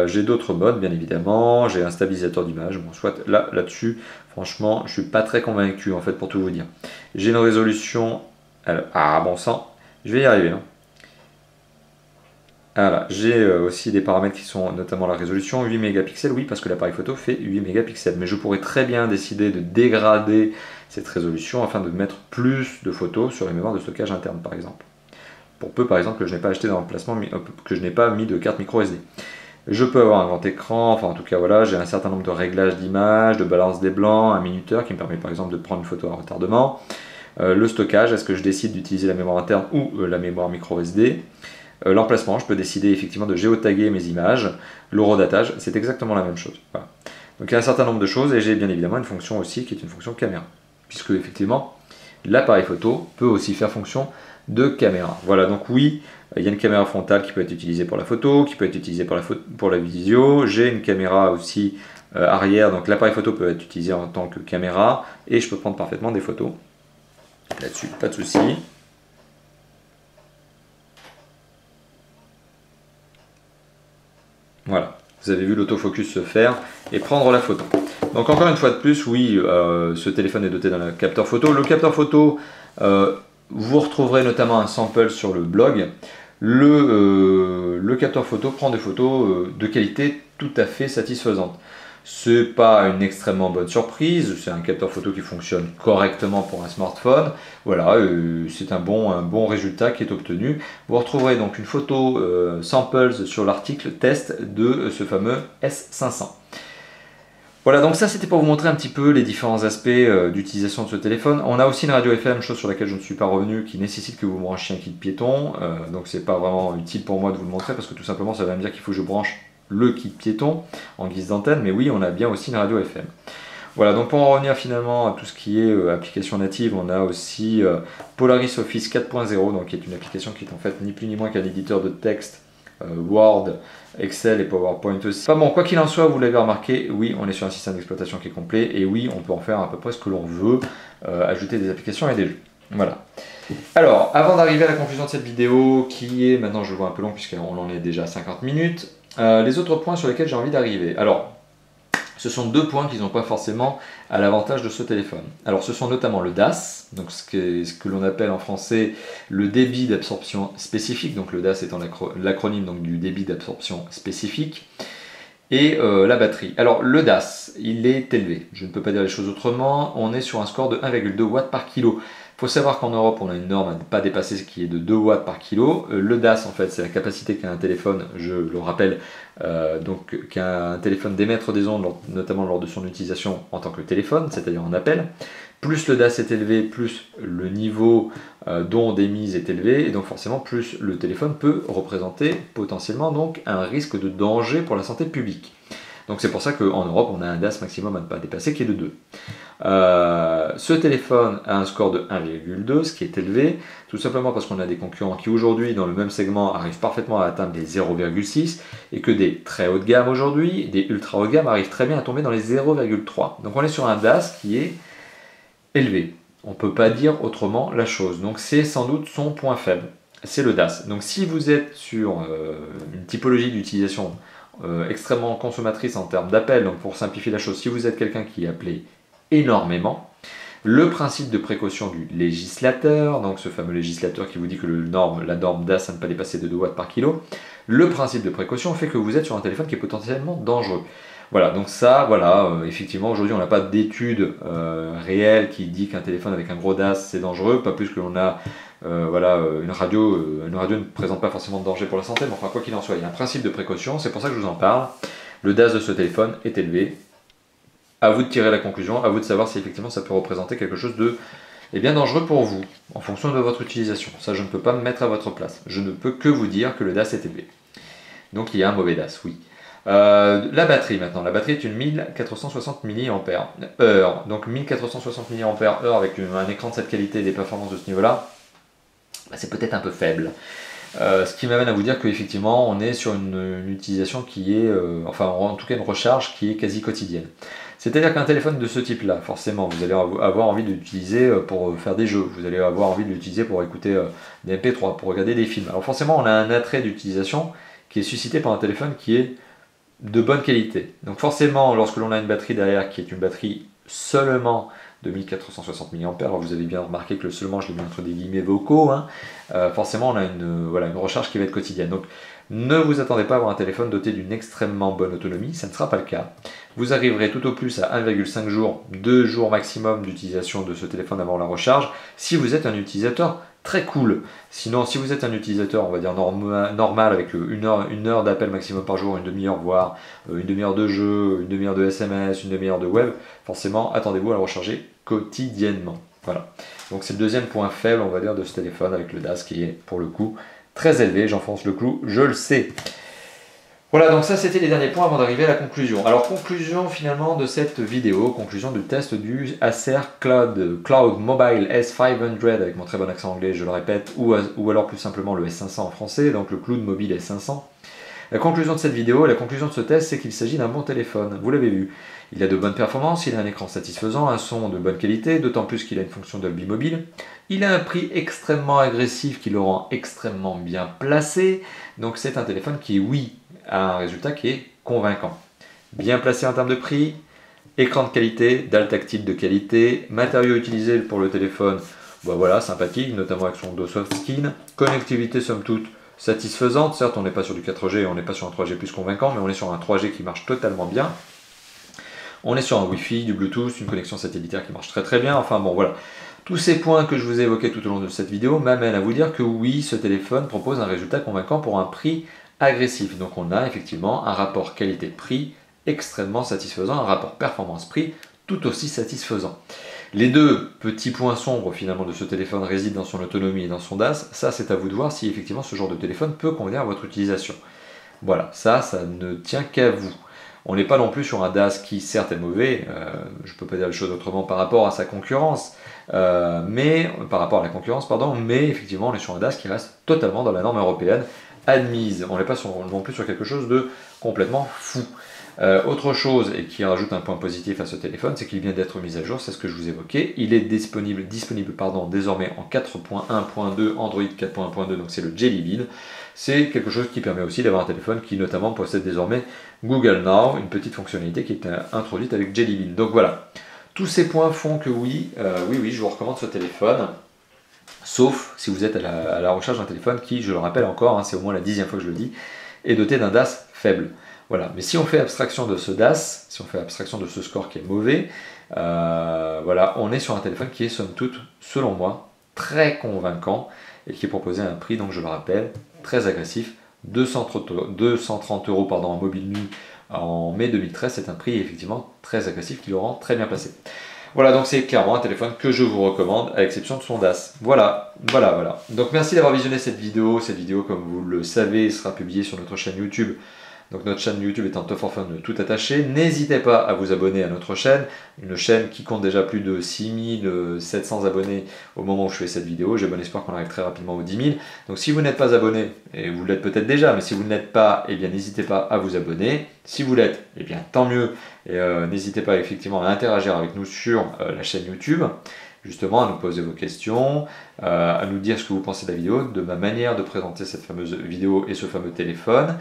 J'ai d'autres modes bien évidemment, j'ai un stabilisateur d'image, bon, soit là-dessus, franchement, je suis pas très convaincu en fait pour tout vous dire. J'ai une résolution, alors, bon sang, je vais y arriver. Hein. Voilà, j'ai aussi des paramètres qui sont notamment la résolution, 8 mégapixels, oui, parce que l'appareil photo fait 8 mégapixels, mais je pourrais très bien décider de dégrader cette résolution afin de mettre plus de photos sur les mémoires de stockage interne par exemple. Pour peu par exemple que je n'ai pas acheté dans l'emplacement, que je n'ai pas mis de carte micro SD. Je peux avoir un grand écran, enfin en tout cas voilà, j'ai un certain nombre de réglages d'image, de balance des blancs, un minuteur qui me permet par exemple de prendre une photo à retardement. Le stockage, est-ce que je décide d'utiliser la mémoire interne ou la mémoire micro SD. L'emplacement, je peux décider effectivement de géotaguer mes images. L'horodatage, c'est exactement la même chose. Voilà. Donc il y a un certain nombre de choses et j'ai bien évidemment une fonction aussi qui est une fonction caméra. Puisque effectivement, l'appareil photo peut aussi faire fonction de caméra. Voilà, donc oui, il y a une caméra frontale qui peut être utilisée pour la photo, qui peut être utilisée pour la visio. J'ai une caméra aussi arrière, donc l'appareil photo peut être utilisé en tant que caméra et je peux prendre parfaitement des photos. Là-dessus, pas de souci. Voilà, vous avez vu l'autofocus se faire et prendre la photo. Donc encore une fois de plus, oui, ce téléphone est doté d'un capteur photo. Le capteur photo, vous retrouverez notamment un sample sur le blog. Le capteur photo prend des photos de qualité tout à fait satisfaisante. C'est pas une extrêmement bonne surprise, c'est un capteur photo qui fonctionne correctement pour un smartphone. Voilà, c'est un bon résultat qui est obtenu. Vous retrouverez donc une photo samples sur l'article test de ce fameux S500. Voilà, donc ça c'était pour vous montrer un petit peu les différents aspects d'utilisation de ce téléphone. On a aussi une radio FM, chose sur laquelle je ne suis pas revenu, qui nécessite que vous branchiez un kit piéton. Donc c'est pas vraiment utile pour moi de vous le montrer parce que tout simplement ça va me dire qu'il faut que je branche le kit piéton en guise d'antenne. Mais oui, on a bien aussi une radio FM. Voilà, donc pour en revenir finalement à tout ce qui est application native, on a aussi Polaris Office 4.0, donc qui est une application qui est en fait ni plus ni moins qu'un éditeur de texte, Word, Excel et PowerPoint aussi. Enfin bon, quoi qu'il en soit, vous l'avez remarqué, oui, on est sur un système d'exploitation qui est complet, et oui, on peut en faire à peu près ce que l'on veut, ajouter des applications et des jeux. Voilà. Alors, avant d'arriver à la conclusion de cette vidéo, qui est, maintenant je le vois un peu long puisqu'on en est déjà à 50 minutes, les autres points sur lesquels j'ai envie d'arriver. Alors, ce sont deux points qui n'ont pas forcément à l'avantage de ce téléphone. Alors ce sont notamment le DAS, donc ce que l'on appelle en français le débit d'absorption spécifique, donc le DAS étant l'acronyme donc du débit d'absorption spécifique, et la batterie. Alors le DAS, il est élevé, je ne peux pas dire les choses autrement, on est sur un score de 1,2 watts par kilo. Il faut savoir qu'en Europe, on a une norme à ne pas dépasser, ce qui est de 2 watts par kilo. Le DAS, en fait, c'est la capacité qu'a un téléphone, je le rappelle, donc qu'a un téléphone d'émettre des ondes, notamment lors de son utilisation en tant que téléphone, c'est-à-dire en appel. Plus le DAS est élevé, plus le niveau d'onde émise est élevé, et donc forcément, plus le téléphone peut représenter potentiellement donc un risque de danger pour la santé publique. Donc c'est pour ça qu'en Europe, on a un DAS maximum à ne pas dépasser qui est de 2. Ce téléphone a un score de 1,2, ce qui est élevé, tout simplement parce qu'on a des concurrents qui aujourd'hui, dans le même segment, arrivent parfaitement à atteindre les 0,6, et que des très haut de gamme aujourd'hui, des ultra haut de gamme arrivent très bien à tomber dans les 0,3. Donc on est sur un DAS qui est élevé. On ne peut pas dire autrement la chose. Donc c'est sans doute son point faible, c'est le DAS. Donc si vous êtes sur une typologie d'utilisation extrêmement consommatrice en termes d'appel, donc pour simplifier la chose, si vous êtes quelqu'un qui appelait énormément, le principe de précaution du législateur, donc ce fameux législateur qui vous dit que la norme DAS à ne pas dépasser de 2 watts par kilo, le principe de précaution fait que vous êtes sur un téléphone qui est potentiellement dangereux. Voilà, donc ça, voilà, effectivement, aujourd'hui on n'a pas d'étude réelle qui dit qu'un téléphone avec un gros DAS c'est dangereux, pas plus que l'on a voilà, une radio ne présente pas forcément de danger pour la santé, mais enfin quoi qu'il en soit, il y a un principe de précaution, c'est pour ça que je vous en parle. Le DAS de ce téléphone est élevé. À vous de tirer la conclusion, à vous de savoir si effectivement ça peut représenter quelque chose de bien dangereux pour vous, en fonction de votre utilisation. Ça, je ne peux pas me mettre à votre place. Je ne peux que vous dire que le DAS est élevé. Donc il y a un mauvais DAS, oui. La batterie maintenant. La batterie est une 1460 mAh. Donc 1460 mAh avec un écran de cette qualité et des performances de ce niveau-là, c'est peut-être un peu faible. Ce qui m'amène à vous dire qu'effectivement on est sur une utilisation qui est, enfin en tout cas une recharge qui est quasi quotidienne. C'est-à-dire qu'un téléphone de ce type-là, forcément, vous allez avoir envie de l'utiliser pour faire des jeux, vous allez avoir envie de l'utiliser pour écouter des MP3, pour regarder des films. Alors forcément on a un attrait d'utilisation qui est suscité par un téléphone qui est de bonne qualité. Donc forcément, lorsque l'on a une batterie derrière qui est une batterie seulement de 1460 mAh, alors vous avez bien remarqué que le seulement, je l'ai mis entre des guillemets vocaux, hein, forcément on a une recharge qui va être quotidienne. Donc ne vous attendez pas à avoir un téléphone doté d'une extrêmement bonne autonomie, ça ne sera pas le cas. Vous arriverez tout au plus à 1,5 jours, 2 jours maximum d'utilisation de ce téléphone avant la recharge, si vous êtes un utilisateur très cool. Sinon, si vous êtes un utilisateur, on va dire normal, avec une heure d'appel maximum par jour, une demi-heure, voire une demi-heure de jeu, une demi-heure de SMS, une demi-heure de web, forcément, attendez-vous à le recharger quotidiennement. Voilà. Donc c'est le deuxième point faible, on va dire, de ce téléphone avec le DAS qui est, pour le coup, très élevé. J'enfonce le clou, je le sais. Voilà, donc ça c'était les derniers points avant d'arriver à la conclusion. Alors conclusion finalement de cette vidéo, conclusion du test du Acer Cloud Mobile S500 avec mon très bon accent anglais, je le répète, ou alors plus simplement le S500 en français, donc le Cloud Mobile S500. La conclusion de cette vidéo, la conclusion de ce test, c'est qu'il s'agit d'un bon téléphone, vous l'avez vu. Il a de bonnes performances, il a un écran satisfaisant, un son de bonne qualité, d'autant plus qu'il a une fonction Dolby Mobile. Il a un prix extrêmement agressif qui le rend extrêmement bien placé, donc c'est un téléphone qui, oui, a un résultat qui est convaincant. Bien placé en termes de prix, écran de qualité, dalle tactile de qualité, matériaux utilisés pour le téléphone, bah voilà, sympathique, notamment avec son dos soft skin, connectivité somme toute satisfaisante, certes on n'est pas sur du 4G, on n'est pas sur un 3G plus convaincant, mais on est sur un 3G qui marche totalement bien. On est sur un Wi-Fi, du Bluetooth, une connexion satellitaire qui marche très très bien, enfin bon voilà. Tous ces points que je vous ai évoqués tout au long de cette vidéo m'amènent à vous dire que oui, ce téléphone propose un résultat convaincant pour un prix agressif. Donc on a effectivement un rapport qualité-prix extrêmement satisfaisant, un rapport performance-prix tout aussi satisfaisant. Les deux petits points sombres finalement de ce téléphone résident dans son autonomie et dans son DAS. Ça, c'est à vous de voir si effectivement ce genre de téléphone peut convenir à votre utilisation. Voilà, ça ne tient qu'à vous. On n'est pas non plus sur un DAS qui certes est mauvais, je ne peux pas dire les choses autrement par rapport à sa concurrence, mais effectivement on est sur un DAS qui reste totalement dans la norme européenne admise. On n'est pas non plus sur quelque chose de complètement fou. Autre chose, et qui rajoute un point positif à ce téléphone, c'est qu'il vient d'être mis à jour, c'est ce que je vous évoquais. Il est disponible désormais en 4.1.2, Android 4.1.2, donc c'est le Jelly Bean. C'est quelque chose qui permet aussi d'avoir un téléphone qui notamment possède désormais Google Now, une petite fonctionnalité qui est introduite avec Jelly Bean. Donc voilà, tous ces points font que oui, je vous recommande ce téléphone. Sauf si vous êtes à la recherche d'un téléphone qui, je le rappelle encore, c'est au moins la 10e fois que je le dis, est doté d'un DAS faible. Voilà, mais si on fait abstraction de ce DAS, si on fait abstraction de ce score qui est mauvais, voilà, on est sur un téléphone qui est somme toute, selon moi, très convaincant et qui est proposé à un prix, donc je le rappelle, très agressif, 230 € en mobile nuit en mai 2013, c'est un prix effectivement très agressif qui le rend très bien placé. Voilà, donc c'est clairement un téléphone que je vous recommande, à l'exception de son DAS. Voilà. Donc merci d'avoir visionné cette vidéo. Cette vidéo, comme vous le savez, sera publiée sur notre chaîne YouTube. Donc notre chaîne YouTube étant Top for Fun tout attaché, n'hésitez pas à vous abonner à notre chaîne, une chaîne qui compte déjà plus de 6700 abonnés au moment où je fais cette vidéo. J'ai bon espoir qu'on arrive très rapidement aux 10 000. Donc si vous n'êtes pas abonné, et vous l'êtes peut-être déjà, mais si vous ne l'êtes pas, eh bien n'hésitez pas à vous abonner. Si vous l'êtes, eh bien tant mieux. Et n'hésitez pas effectivement à interagir avec nous sur la chaîne YouTube, justement à nous poser vos questions, à nous dire ce que vous pensez de la vidéo, de ma manière de présenter cette fameuse vidéo et ce fameux téléphone.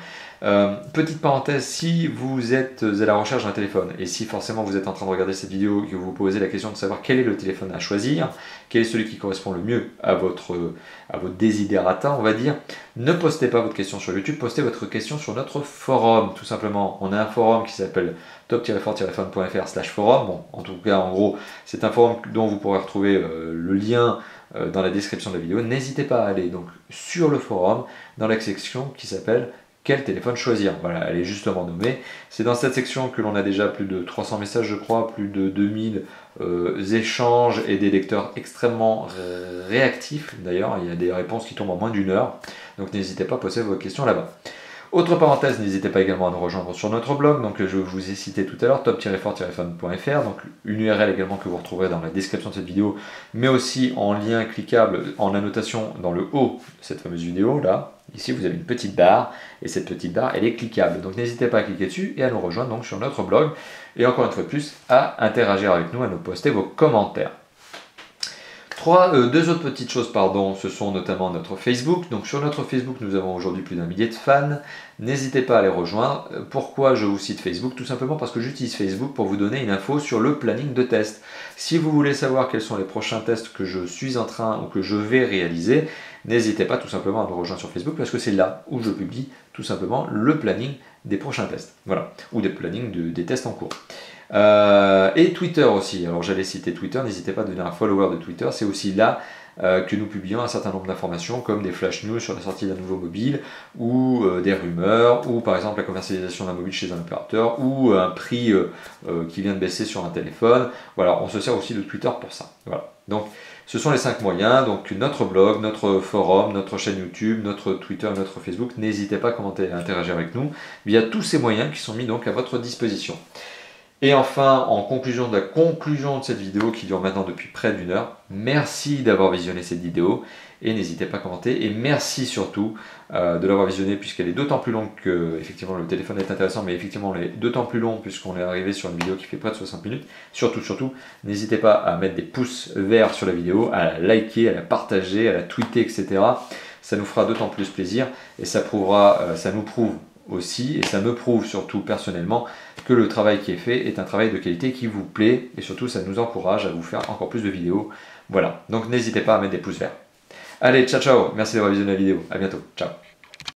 Petite parenthèse, si vous êtes à la recherche d'un téléphone et si forcément vous êtes en train de regarder cette vidéo et que vous vous posez la question de savoir quel est le téléphone à choisir, quel est celui qui correspond le mieux à votre desiderata, on va dire, ne postez pas votre question sur YouTube, postez votre question sur notre forum, tout simplement. On a un forum qui s'appelle top-fun.fr/forum. Bon, en tout cas, en gros, c'est un forum dont vous pourrez retrouver le lien dans la description de la vidéo. N'hésitez pas à aller donc sur le forum, dans la section qui s'appelle quel téléphone choisir. Voilà, elle est justement nommée. C'est dans cette section que l'on a déjà plus de 300 messages, je crois, plus de 2000 échanges et des lecteurs extrêmement réactifs. D'ailleurs, il y a des réponses qui tombent en moins d'1 heure. Donc n'hésitez pas à poser vos questions là-bas. Autre parenthèse, n'hésitez pas également à nous rejoindre sur notre blog, donc je vous ai cité tout à l'heure, top-fun.fr, donc une URL également que vous retrouverez dans la description de cette vidéo, mais aussi en lien cliquable, en annotation dans le haut de cette fameuse vidéo, là, ici vous avez une petite barre, et cette petite barre, elle est cliquable, donc n'hésitez pas à cliquer dessus et à nous rejoindre donc sur notre blog, et encore une fois de plus, à interagir avec nous, à nous poster vos commentaires. Deux autres petites choses, ce sont notamment notre Facebook. Donc sur notre Facebook, nous avons aujourd'hui plus d'1 millier de fans. N'hésitez pas à les rejoindre. Pourquoi je vous cite Facebook? Tout simplement parce que j'utilise Facebook pour vous donner une info sur le planning de test. Si vous voulez savoir quels sont les prochains tests que je suis en train ou que je vais réaliser, n'hésitez pas tout simplement à me rejoindre sur Facebook parce que c'est là où je publie tout simplement le planning des prochains tests. Voilà, ou des plannings des tests en cours. Et Twitter aussi, alors j'allais citer Twitter, n'hésitez pas à devenir un follower de Twitter, c'est aussi là que nous publions un certain nombre d'informations comme des flash news sur la sortie d'un nouveau mobile ou des rumeurs ou par exemple la commercialisation d'un mobile chez un opérateur ou un prix qui vient de baisser sur un téléphone. Voilà, on se sert aussi de Twitter pour ça. Voilà. Donc ce sont les 5 moyens, donc notre blog, notre forum, notre chaîne YouTube, notre Twitter, notre Facebook. N'hésitez pas à commenter et à interagir avec nous via tous ces moyens qui sont mis donc à votre disposition. Et enfin, en conclusion de cette vidéo qui dure maintenant depuis près d'1 heure, merci d'avoir visionné cette vidéo et n'hésitez pas à commenter et merci surtout de l'avoir visionnée puisqu'elle est d'autant plus longue que effectivement le téléphone est intéressant mais effectivement elle est d'autant plus long puisqu'on est arrivé sur une vidéo qui fait près de 60 minutes. Surtout, n'hésitez pas à mettre des pouces verts sur la vidéo, à la liker, à la partager, à la tweeter, etc. Ça nous fera d'autant plus plaisir et ça nous prouve aussi, et ça me prouve surtout personnellement que le travail qui est fait est un travail de qualité qui vous plaît, et surtout ça nous encourage à vous faire encore plus de vidéos. Voilà, donc n'hésitez pas à mettre des pouces verts. Allez, ciao, merci d'avoir visionné la vidéo, à bientôt, ciao.